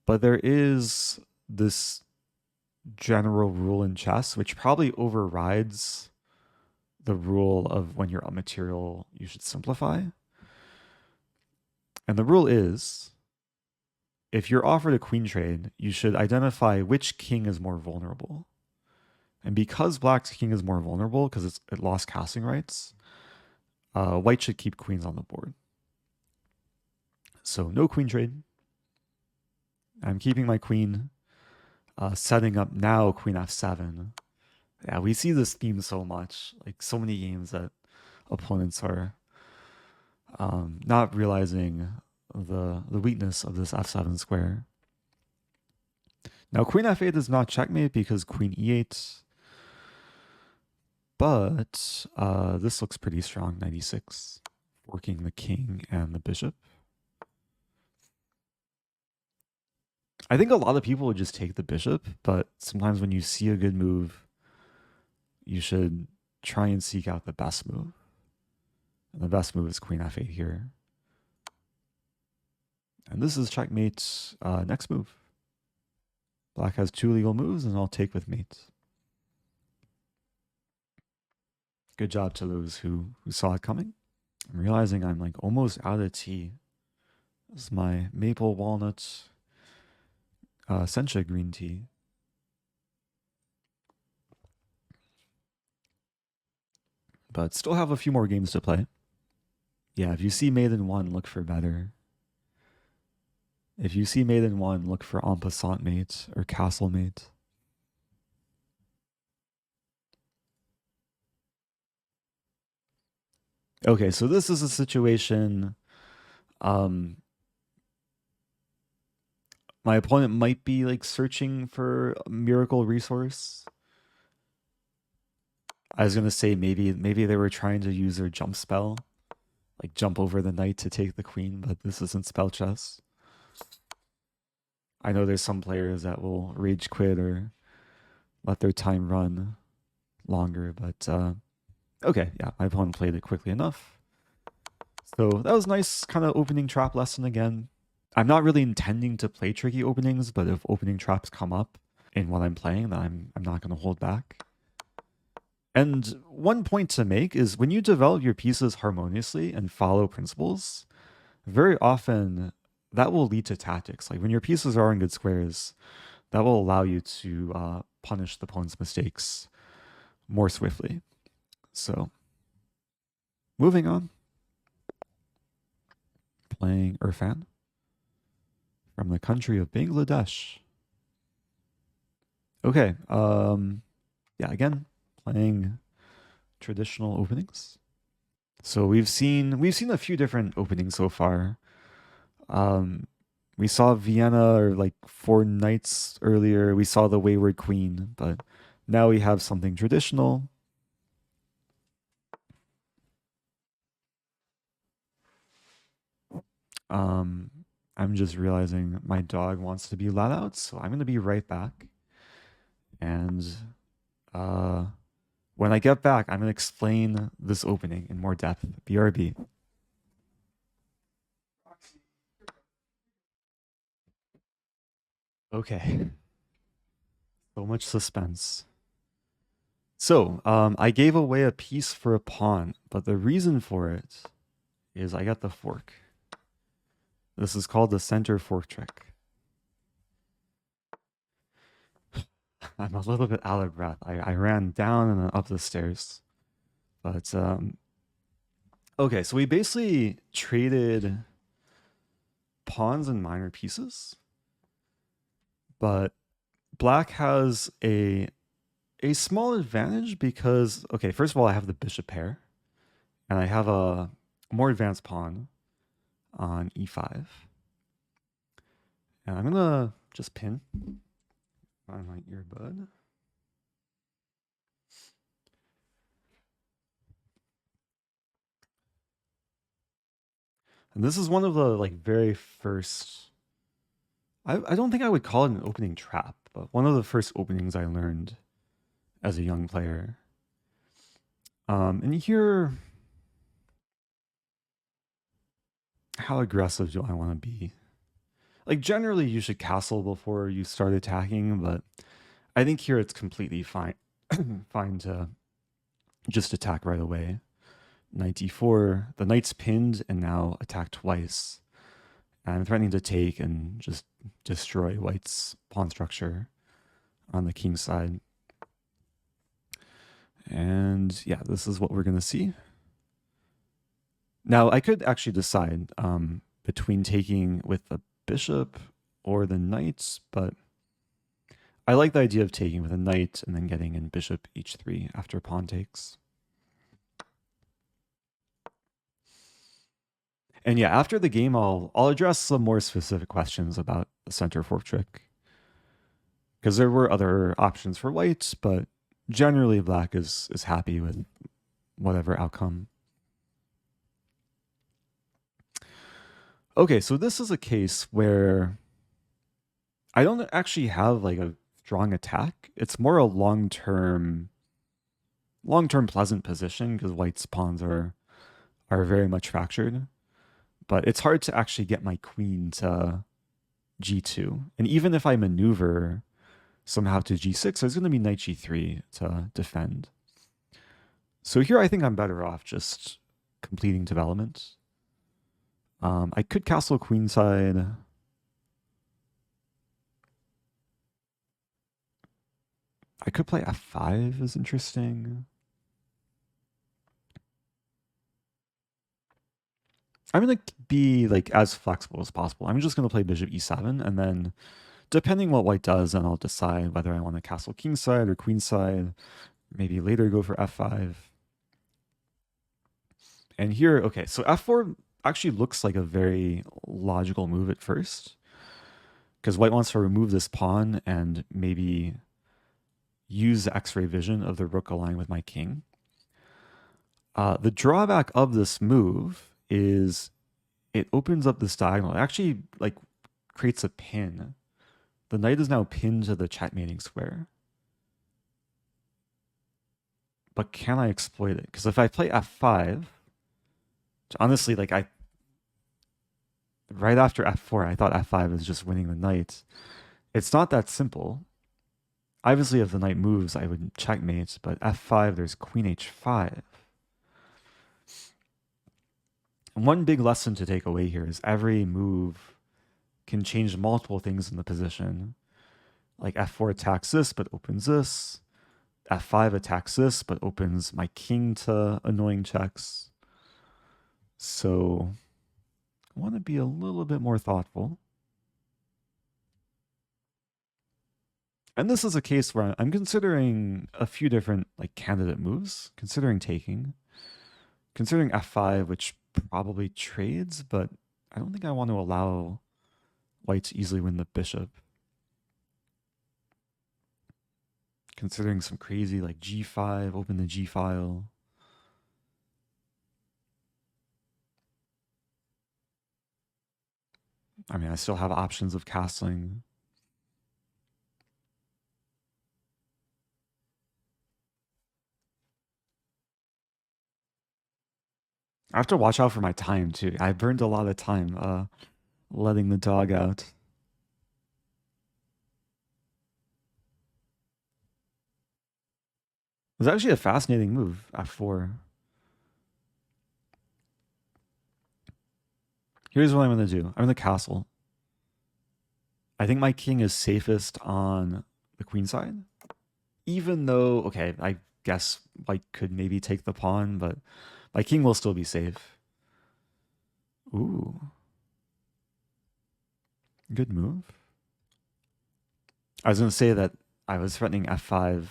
but there is this general rule in chess which probably overrides the rule of when you're up material, you should simplify. And the rule is, if you're offered a queen trade, you should identify which king is more vulnerable. And because black's king is more vulnerable because it lost casting rights, white should keep queens on the board. So no queen trade. I'm keeping my queen, setting up now queen f7. Yeah, we see this theme so much, like so many games that opponents are not realizing the weakness of this f7 square. Now queen f8 is not checkmate because queen e8, but this looks pretty strong, knight e6, forking the king and the bishop. I think a lot of people would just take the bishop, but sometimes when you see a good move, you should try and seek out the best move. And the best move is queen f8 here. And this is checkmate. Next move. Black has 2 legal moves, and I'll take with mate. Good job to those who saw it coming. I'm realizing I'm like almost out of tea. This is my maple walnut sencha green tea. But still have a few more games to play. Yeah, if you see mate in 1, look for better. If you see mate in 1, look for en passant mate or castle mate. Okay, so this is a situation. My opponent might be like searching for a miracle resource. I was gonna say maybe they were trying to use their jump spell, like jump over the knight to take the queen, but this isn't spell chess. I know there's some players that will rage quit or let their time run longer, but okay, yeah, my opponent played it quickly enough. So that was nice kind of opening trap lesson again. I'm not really intending to play tricky openings, but if opening traps come up in what I'm playing, then I'm not going to hold back. And one point to make is when you develop your pieces harmoniously and follow principles, very often that will lead to tactics. Like when your pieces are in good squares, that will allow you to punish the opponent's mistakes more swiftly. So, moving on. Playing Irfan from the country of Bangladesh. Okay, yeah, again, playing traditional openings. So we've seen a few different openings so far. We saw Vienna or like 4 knights earlier. We saw the Wayward Queen, but now we have something traditional. I'm just realizing my dog wants to be let out, so I'm gonna be right back. And when I get back, I'm gonna explain this opening in more depth. BRB. Okay. So much suspense. So, I gave away a piece for a pawn, but the reason for it is I got the fork. This is called the center fork trick. I'm a little bit out of breath. I ran down and up the stairs. But, okay, so we basically traded pawns and minor pieces. But black has a small advantage because, okay, first of all, I have the bishop pair. And I have a more advanced pawn on e5. And I'm going to just pin on my earbud. And this is one of the like very first, I don't think I would call it an opening trap, but one of the first openings I learned as a young player. And here, how aggressive do I want to be? Like generally you should castle before you start attacking, but I think here it's completely fine fine to just attack right away. Knight d4, the knight's pinned and now attack twice. And I'm threatening to take and just destroy white's pawn structure on the king side. And yeah, this is what we're going to see. Now, I could actually decide between taking with the bishop or the knight, but I like the idea of taking with a knight and then getting in bishop h3 after pawn takes. And yeah, after the game, I'll address some more specific questions about the center fork trick. Because there were other options for white, but generally black is happy with whatever outcome. Okay, so this is a case where I don't actually have like a strong attack. It's more a long-term pleasant position because white's pawns are very much fractured. But it's hard to actually get my queen to g2. And even if I maneuver somehow to g6, there's going to be knight g3 to defend. So here I think I'm better off just completing development. I could castle queenside. I could play f5 is interesting. I'm going to be like as flexible as possible. I'm just going to play bishop e7 and then depending what white does, then I'll decide whether I want to castle kingside or queenside. Maybe later go for f5. And here, okay, so f4 actually looks like a very logical move at first. Because white wants to remove this pawn and maybe use the x-ray vision of the rook aligned with my king. The drawback of this move is it opens up this diagonal. It actually like creates a pin. The knight is now pinned to the checkmating square. But can I exploit it? Because if I play f5, honestly, like right after f4, I thought f5 is just winning the knight. It's not that simple. Obviously, if the knight moves, I would checkmate, but f5, there's queen h5. And one big lesson to take away here is every move can change multiple things in the position. Like f4 attacks this, but opens this. f5 attacks this, but opens my king to annoying checks. So I want to be a little bit more thoughtful. And this is a case where I'm considering a few different like candidate moves, considering taking, considering f5, which probably trades, but I don't think I want to allow white to easily win the bishop. Considering some crazy like g5, open the g file. I mean, I still have options of castling. I have to watch out for my time too. I burned a lot of time letting the dog out. It was actually a fascinating move, f4. Here's what I'm going to do. I'm going to castle. I think my king is safest on the queen side. Even though, okay, I guess white could maybe take the pawn, but my king will still be safe. Ooh. Good move. I was going to say that I was threatening f5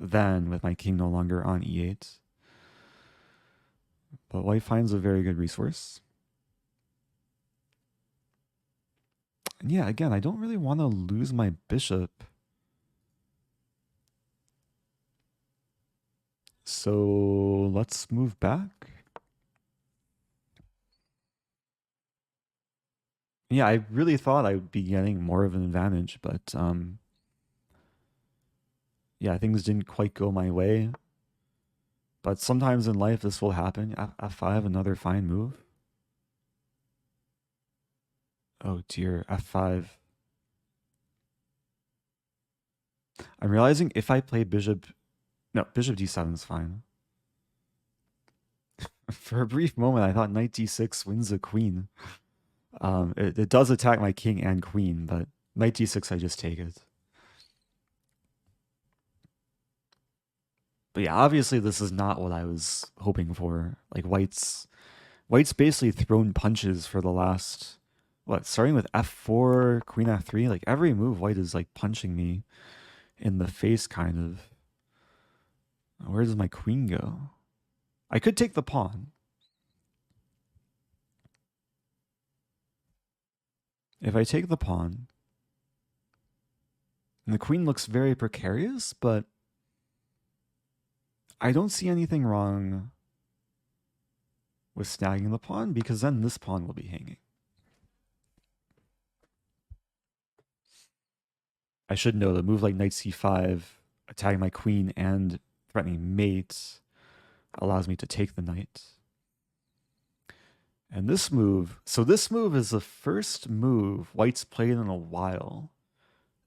then with my king no longer on e8. But white finds a very good resource. And yeah, again, I don't really want to lose my bishop. So let's move back. Yeah, I really thought I would be getting more of an advantage, but yeah, things didn't quite go my way. But sometimes in life this will happen. F5, another fine move. Oh dear, f5. I'm realizing if I play bishop... No, bishop d7 is fine. For a brief moment, I thought knight d6 wins the queen. It does attack my king and queen, but knight d6, I just take it. But yeah, obviously this is not what I was hoping for. Like white's basically thrown punches for the last, what, starting with f4, queen f3, like every move white is like punching me in the face kind of. Where does my queen go? I could take the pawn. If I take the pawn, and the queen looks very precarious, but I don't see anything wrong with snagging the pawn because then this pawn will be hanging. I should know that move like knight c5, attacking my queen and threatening mate allows me to take the knight. And this move, so this move is the first move white's played in a while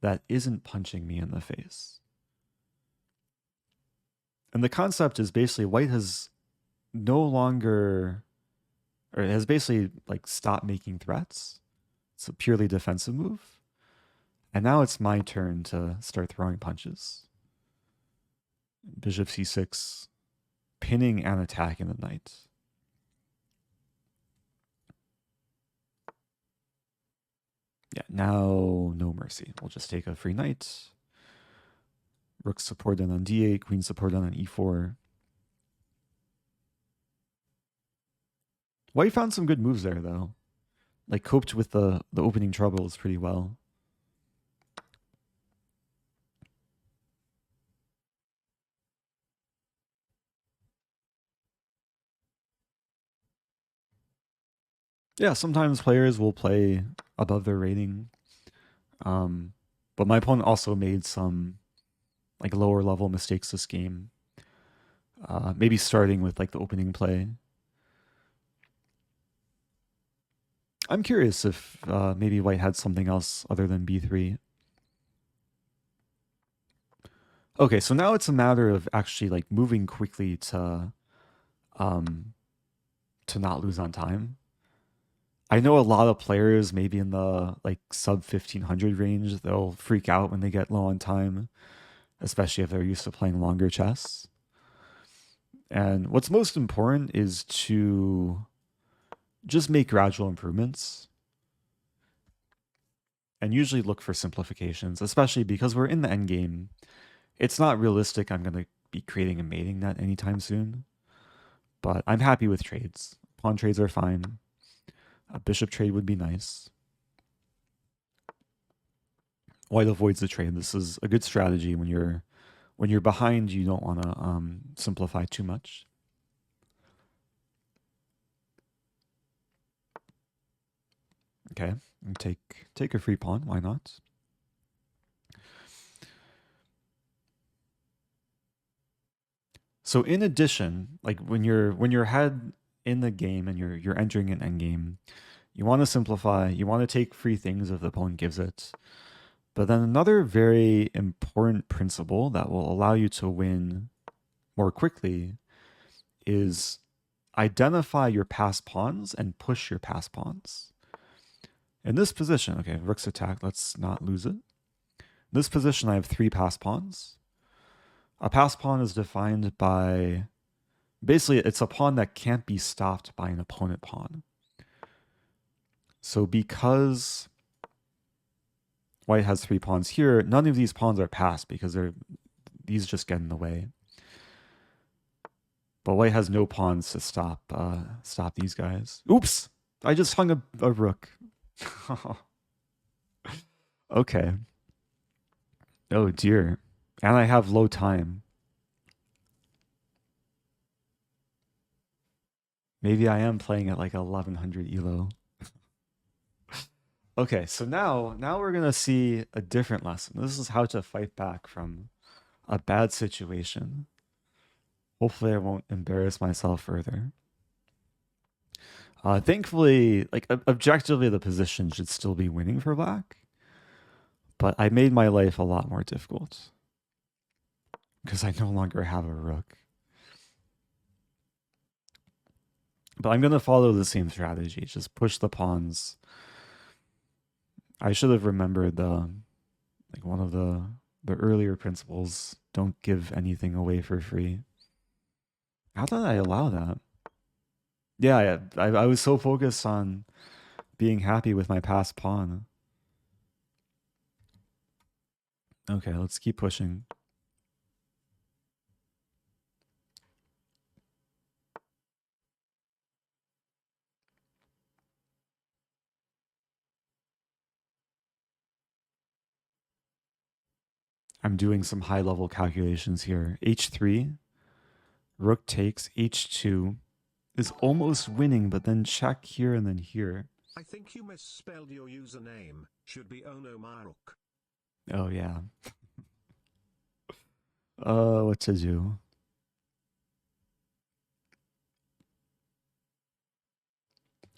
that isn't punching me in the face. And the concept is basically white has no longer, or has basically like stopped making threats. It's a purely defensive move. And now it's my turn to start throwing punches. Bishop c6, pinning and attacking the knight. Yeah, now no mercy. We'll just take a free knight. Rook support then on d8, queen support then on e4. White found some good moves there, though. Like, coped with the opening troubles pretty well. Yeah, sometimes players will play above their rating. But my opponent also made some like lower level mistakes this game. Maybe starting with like the opening play. I'm curious if maybe white had something else other than b3. Okay, so now it's a matter of actually like moving quickly to not lose on time. I know a lot of players, maybe in the like sub 1500 range, they'll freak out when they get low on time. especially if they're used to playing longer chess. And what's most important is to just make gradual improvements and usually look for simplifications, especially because we're in the end game. It's not realistic I'm going to be creating a mating net anytime soon, but I'm happy with trades. Pawn trades are fine. A bishop trade would be nice. White avoids the trade. This is a good strategy when you're behind. You don't want to simplify too much. Okay, and take a free pawn. Why not? So in addition, like when you're ahead in the game and you're entering an endgame, you want to simplify. You want to take free things if the opponent gives it. But then another very important principle that will allow you to win more quickly is identify your passed pawns and push your passed pawns. In this position, okay, rook's attack, let's not lose it. In this position, I have 3 passed pawns. A passed pawn is defined by, basically, it's a pawn that can't be stopped by an opponent pawn. So because white has 3 pawns here, none of these pawns are passed because these just get in the way. But white has no pawns to stop these guys. Oops! I just hung a rook. Okay. Oh dear. And I have low time. Maybe I am playing at like 1100 elo. Okay, so now we're going to see a different lesson. This is how to fight back from a bad situation. Hopefully I won't embarrass myself further. Thankfully, like objectively, the position should still be winning for black. But I made my life a lot more difficult because I no longer have a rook. But I'm going to follow the same strategy. Just push the pawns. I should have remembered one of the earlier principles. Don't give anything away for free. How did I allow that? Yeah, I was so focused on being happy with my passed pawn. Okay, let's keep pushing. I'm doing some high-level calculations here. H3, rook takes, H2 is almost winning, but then check here and then here. I think you misspelled your username. Should be Ono Maruk. Oh yeah. What to do?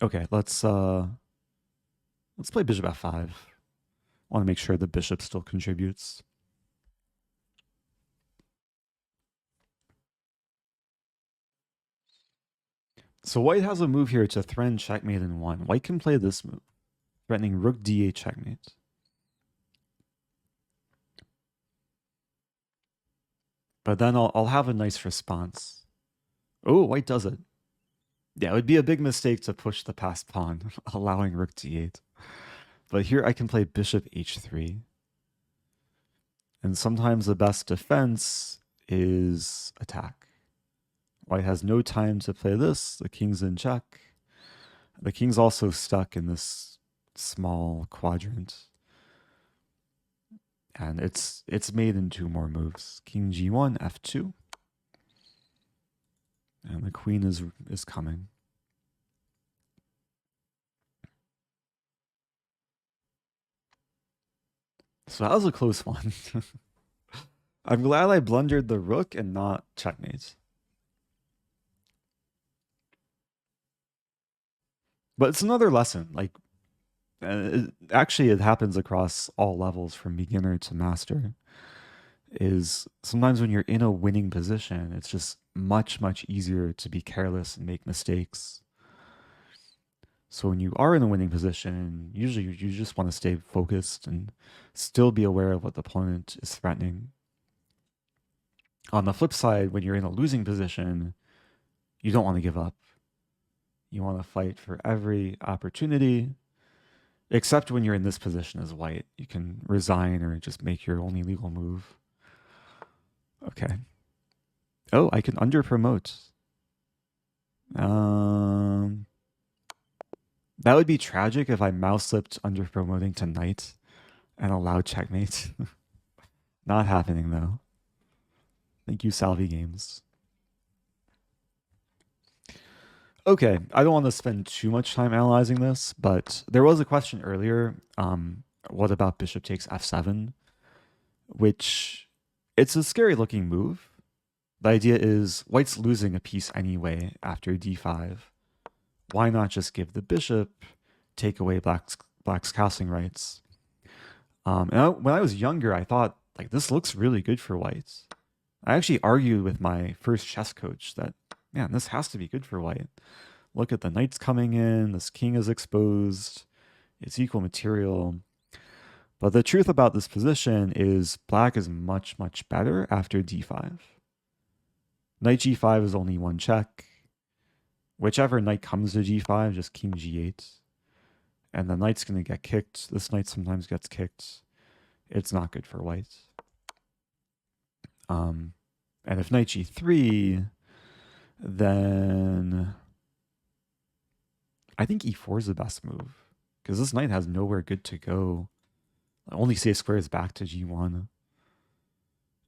Okay, let's play bishop f5. I want to make sure the bishop still contributes. So white has a move here to threaten checkmate in 1. White can play this move, threatening rook d8 checkmate. But then I'll have a nice response. Oh, white does it. Yeah, it would be a big mistake to push the passed pawn, allowing rook d8. But here I can play bishop h3. And sometimes the best defense is attack. White has no time to play this. The king's in check. The king's also stuck in this small quadrant. And it's made in 2 more moves. King g1, f2. And the queen is coming. So that was a close one. I'm glad I blundered the rook and not checkmate. But it's another lesson. Like, actually, it happens across all levels from beginner to master. Is sometimes when you're in a winning position, it's just much easier to be careless and make mistakes. So when you are in a winning position, usually you just want to stay focused and still be aware of what the opponent is threatening. On the flip side, when you're in a losing position, you don't want to give up. You want to fight for every opportunity, except when you're in this position as white. You can resign or just make your only legal move. Okay. Oh, I can under promote. That would be tragic if I mouse slipped under promoting to knight and allowed checkmate. Not happening though. Thank you, Salvi Games. Okay, I don't want to spend too much time analyzing this, but there was a question earlier. What about bishop takes f7? Which, it's a scary looking move. The idea is white's losing a piece anyway after d5. Why not just give the bishop, take away black's castling rights? When I was younger, I thought, like, this looks really good for white. I actually argued with my first chess coach that, man, this has to be good for white. Look at the knights coming in, this king is exposed, it's equal material. But the truth about this position is black is much, much better after d5. Knight g5 is only one check. Whichever knight comes to g5, just king g8. And the knight's going to get kicked. This knight sometimes gets kicked. It's not good for white. And if knight g3, then I think e4 is the best move. Because this knight has nowhere good to go. Only say squares back to g1.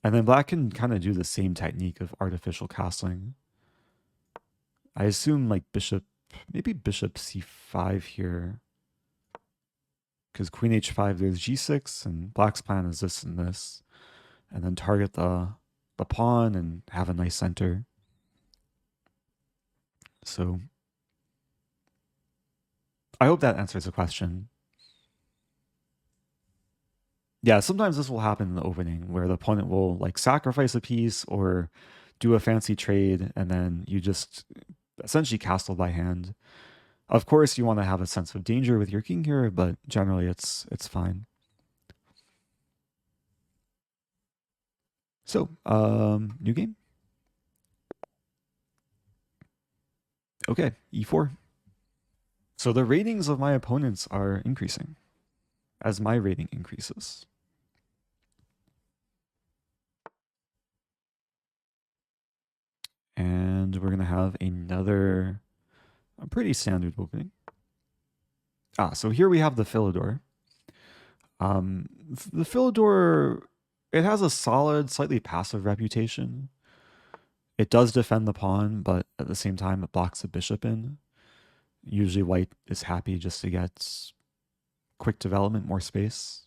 And then black can kind of do the same technique of artificial castling. I assume like bishop, maybe bishop c5 here. Because queen h5, there's g6, and black's plan is this and this. And then target the pawn and have a nice center. So I hope that answers the question. Yeah, sometimes this will happen in the opening where the opponent will like sacrifice a piece or do a fancy trade, and then you just essentially castle by hand. Of course, you want to have a sense of danger with your king here, but generally it's fine. So, new game. Okay, e4. So the ratings of my opponents are increasing as my rating increases. And we're going to have a pretty standard opening. So here we have the Philidor. The Philidor, it has a solid, slightly passive reputation. It does defend the pawn, but at the same time, it blocks the bishop in. Usually white is happy just to get quick development, more space.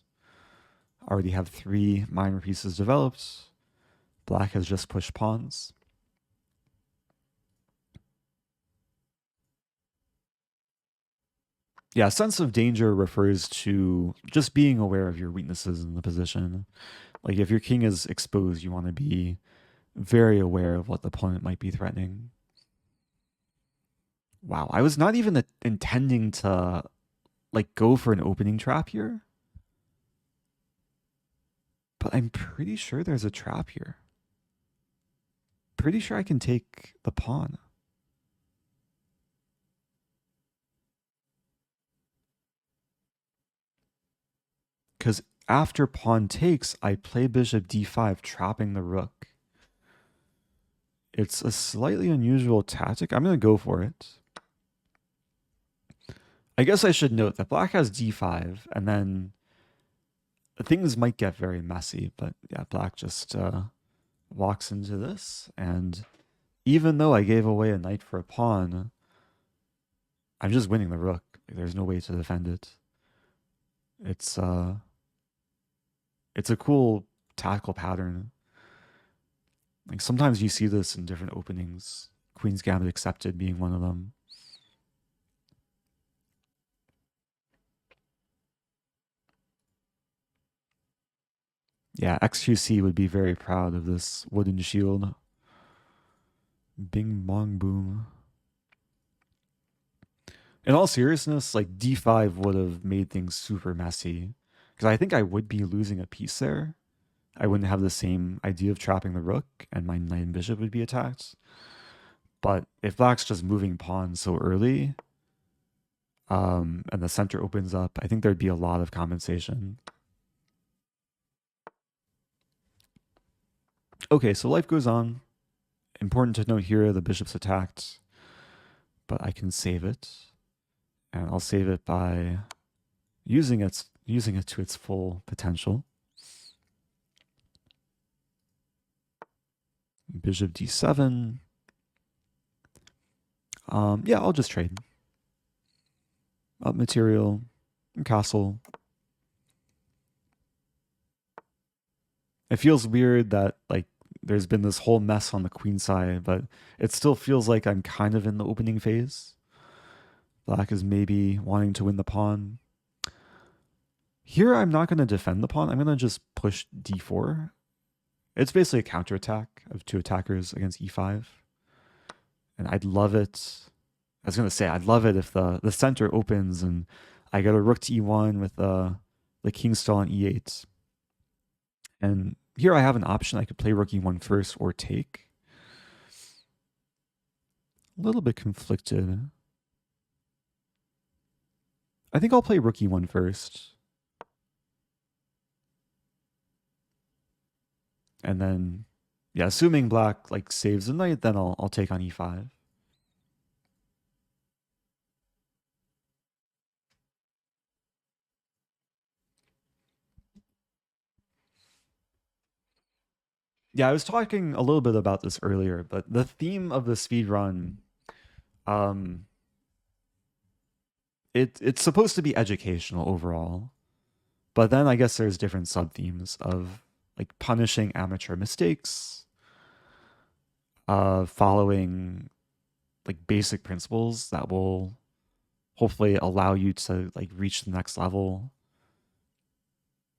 Already have 3 minor pieces developed. Black has just pushed pawns. Yeah, sense of danger refers to just being aware of your weaknesses in the position. Like if your king is exposed, you want to be very aware of what the opponent might be threatening. Wow, I was not even intending to like go for an opening trap here. But I'm pretty sure there's a trap here. Pretty sure I can take the pawn. Because after pawn takes, I play bishop d5, trapping the rook. It's a slightly unusual tactic. I'm going to go for it. I guess I should note that black has d5, and then things might get very messy, but yeah, black just walks into this, and even though I gave away a knight for a pawn, I'm just winning the rook. There's no way to defend it. It's a cool tactical pattern. Like sometimes you see this in different openings. Queen's Gambit Accepted being one of them. Yeah, XQC would be very proud of this wooden shield. Bing bong boom. In all seriousness, like d5 would have made things super messy. Because I think I would be losing a piece there. I wouldn't have the same idea of trapping the rook, and my knight and bishop would be attacked. But if black's just moving pawns so early, and the center opens up, I think there'd be a lot of compensation. Okay, so life goes on. Important to note here, the bishop's attacked, but I can save it. And I'll save it by using it to its full potential. Bishop d7. Yeah, I'll just trade. Up material, castle. It feels weird that like there's been this whole mess on the queen side, but it still feels like I'm kind of in the opening phase. Black is maybe wanting to win the pawn. Here I'm not going to defend the pawn. I'm going to just push d4. It's basically a counterattack of two attackers against e5. And I'd love it. I was going to say, I'd love it if the center opens and I get a rook to e1 with the king still on e8. And here I have an option. I could play rook e1 first or take. A little bit conflicted. I think I'll play rook e1 first. And then, yeah, assuming black like saves the knight, then I'll take on e5. Yeah, I was talking a little bit about this earlier, but the theme of the speedrun, it's supposed to be educational overall. But then I guess there's different sub-themes of like punishing amateur mistakes, following like basic principles that will hopefully allow you to like reach the next level.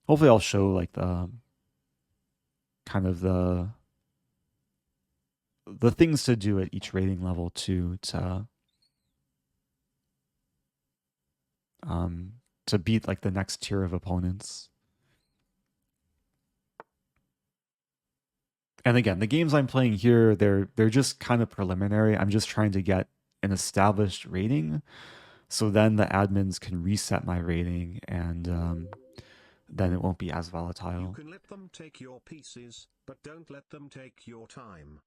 Hopefully I'll show like the kind of the things to do at each rating level to beat like the next tier of opponents. And again, the games I'm playing here, they're just kind of preliminary. I'm just trying to get an established rating, so then the admins can reset my rating, and then it won't be as volatile. You can let them take your pieces, but don't let them take your time.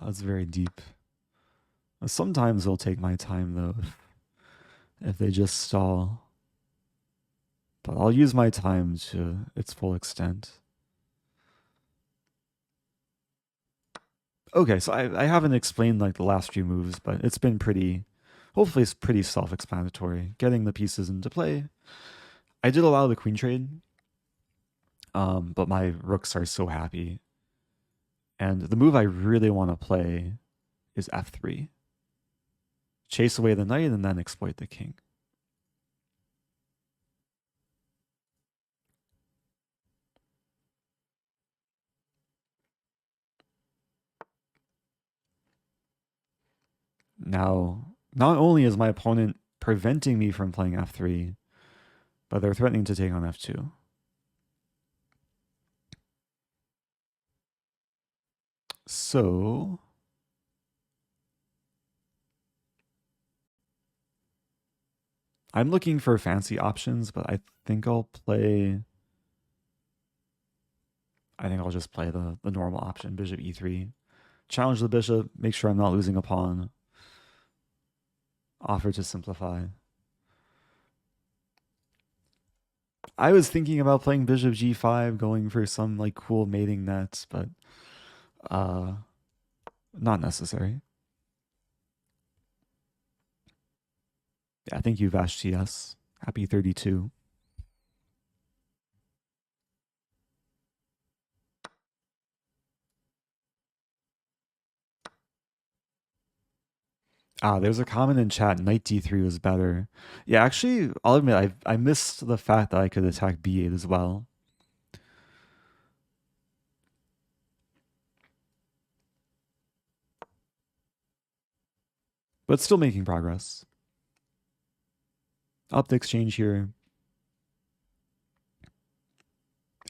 Oh, that's very deep. Sometimes they'll take my time though, if they just stall. But I'll use my time to its full extent. Okay, so I haven't explained like the last few moves, but it's been pretty, hopefully it's pretty self-explanatory. Getting the pieces into play. I did allow the queen trade, but my rooks are so happy. And the move I really want to play is f3. Chase away the knight and then exploit the king. Now, not only is my opponent preventing me from playing f3, but they're threatening to take on f2. So I'm looking for fancy options, but I think I'll just play the normal option, bishop e3. Challenge the bishop, make sure I'm not losing a pawn. Offer to simplify. I was thinking about playing bishop g5, going for some like cool mating nets, but not necessary. Yeah, thank you, Vash TS. Happy 32. There's a comment in chat, knight d3 was better. Yeah, actually, I'll admit, I missed the fact that I could attack b8 as well. But still making progress. Up the exchange here.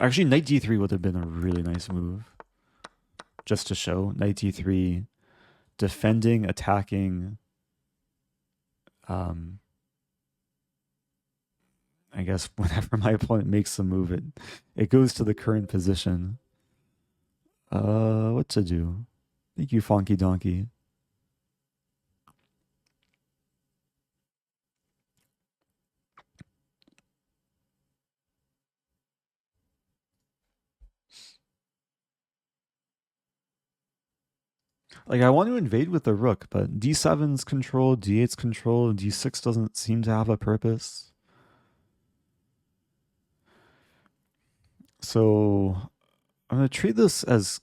Actually, knight d3 would have been a really nice move. Just to show, knight d3, defending, attacking. I guess whenever my opponent makes a move, it goes to the current position. What to do? Thank you, Fonky Donkey. Like, I want to invade with the rook, but d7's control, d8's control, d6 doesn't seem to have a purpose. So I'm going to treat this as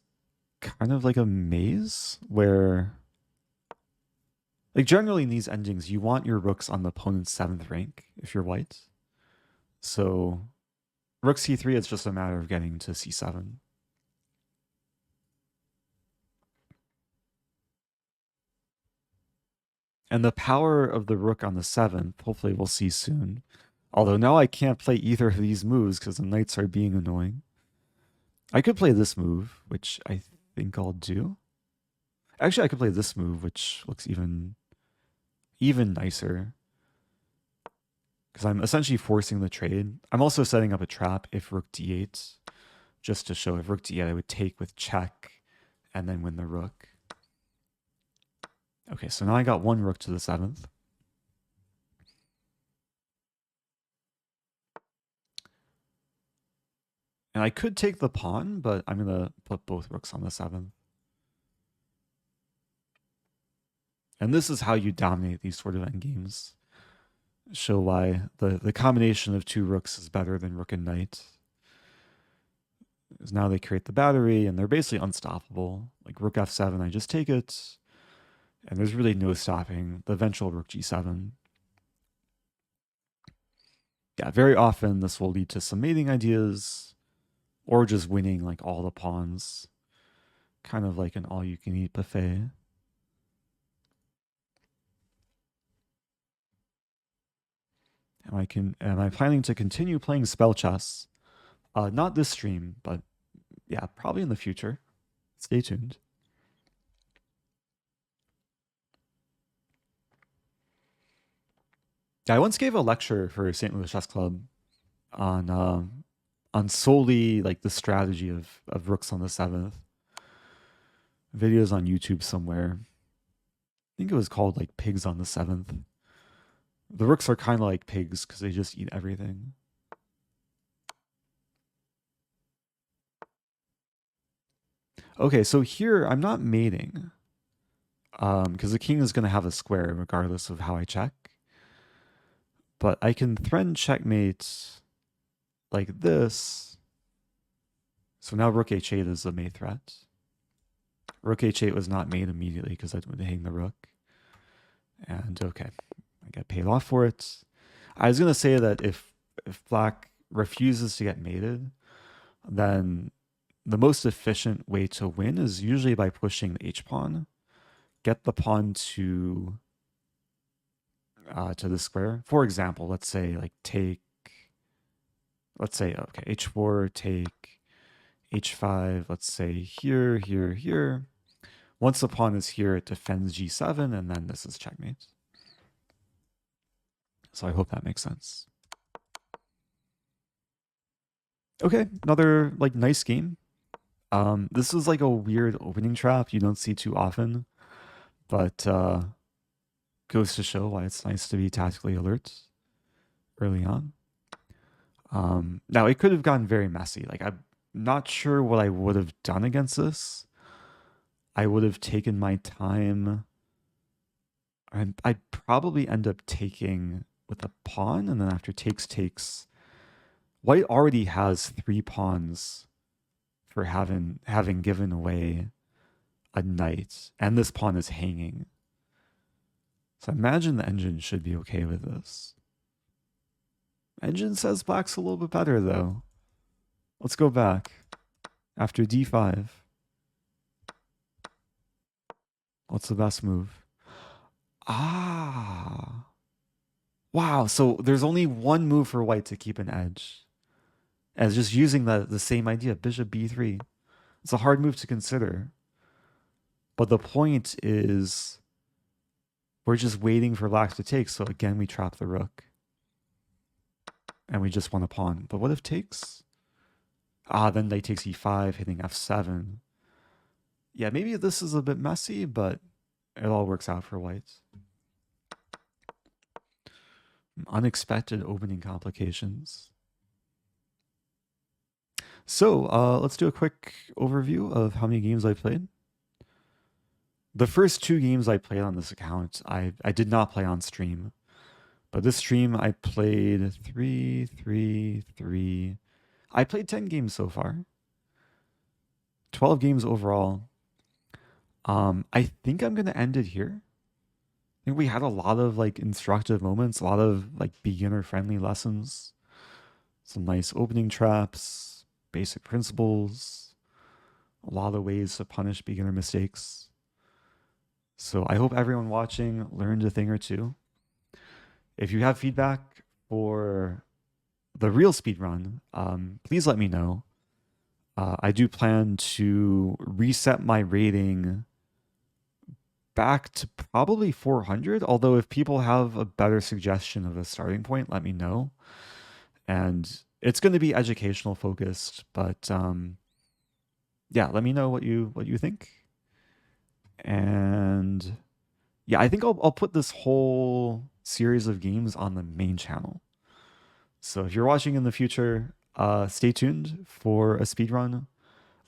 kind of like a maze where, like, generally in these endings, you want your rooks on the opponent's 7th rank if you're white. So rook c3, it's just a matter of getting to c7. And the power of the rook on the 7th, hopefully we'll see soon. Although now I can't play either of these moves because the knights are being annoying. I could play this move, which I think I'll do. Actually, I could play this move, which looks even nicer. Because I'm essentially forcing the trade. I'm also setting up a trap if rook d8, just to show if rook d8 I would take with check and then win the rook. Okay, so now I got one rook to the 7th. And I could take the pawn, but I'm going to put both rooks on the 7th. And this is how you dominate these sort of endgames. Show why the combination of two rooks is better than rook and knight. Because now they create the battery, and they're basically unstoppable. Like rook f7, I just take it, and there's really no stopping the eventual rook g7. Yeah, very often this will lead to some mating ideas, or just winning like all the pawns. Kind of like an all-you-can-eat buffet. Am I planning to continue playing spell chess? Not this stream, but yeah, probably in the future. Stay tuned. Yeah, I once gave a lecture for St. Louis Chess Club on solely like the strategy of rooks on the 7th. Videos on YouTube somewhere. I think it was called like Pigs on the 7th. The rooks are kind of like pigs because they just eat everything. Okay, so here I'm not mating because the king is going to have a square regardless of how I check. But I can threaten checkmate like this. So now rook h8 is a mate threat. Rook h8 was not made immediately because I would hang the rook. And okay, I get paid off for it. I was going to say that if black refuses to get mated, then the most efficient way to win is usually by pushing the h-pawn. Get the pawn to the square. For example, let's say like take, let's say, okay, h4, take h5, let's say here, here, here. Once the pawn is here, it defends g7, and then this is checkmate. So I hope that makes sense. Okay, another like nice game. This is like a weird opening trap you don't see too often, but goes to show why it's nice to be tactically alert early on. Now it could have gotten very messy. Like I'm not sure what I would have done against this. I would have taken my time. I'd probably end up taking with a pawn, and then after takes, white already has 3 pawns for having given away a knight, and this pawn is hanging. So I imagine the engine should be okay with this. Engine says black's a little bit better though. Let's go back. After d5. What's the best move? Ah. Wow, so there's only one move for white to keep an edge. as just using the same idea, bishop b3. It's a hard move to consider. But the point is we're just waiting for Lax to take. So again, we trap the rook. And we just want a pawn. But what if takes? Then they takes e5, hitting f7. Yeah, maybe this is a bit messy, but it all works out for white. Unexpected opening complications. So let's do a quick overview of how many games I played. The first 2 games I played on this account, I did not play on stream. But this stream, I played 3, 3, 3. I played 10 games so far. 12 games overall. I think I'm going to end it here. I think we had a lot of like instructive moments, a lot of like beginner friendly lessons, some nice opening traps, basic principles, a lot of ways to punish beginner mistakes. So I hope everyone watching learned a thing or two. If you have feedback for the real speedrun, please let me know. I do plan to reset my rating back to probably 400, although if people have a better suggestion of a starting point, let me know. And it's going to be educational focused, but yeah, let me know what you think. And yeah, I think I'll put this whole series of games on the main channel. So if you're watching in the future, stay tuned for a speedrun.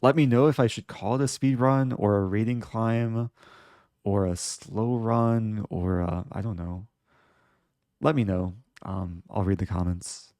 Let me know if I should call it a speedrun or a rating climb or a slow run or I don't know. Let me know. I'll read the comments.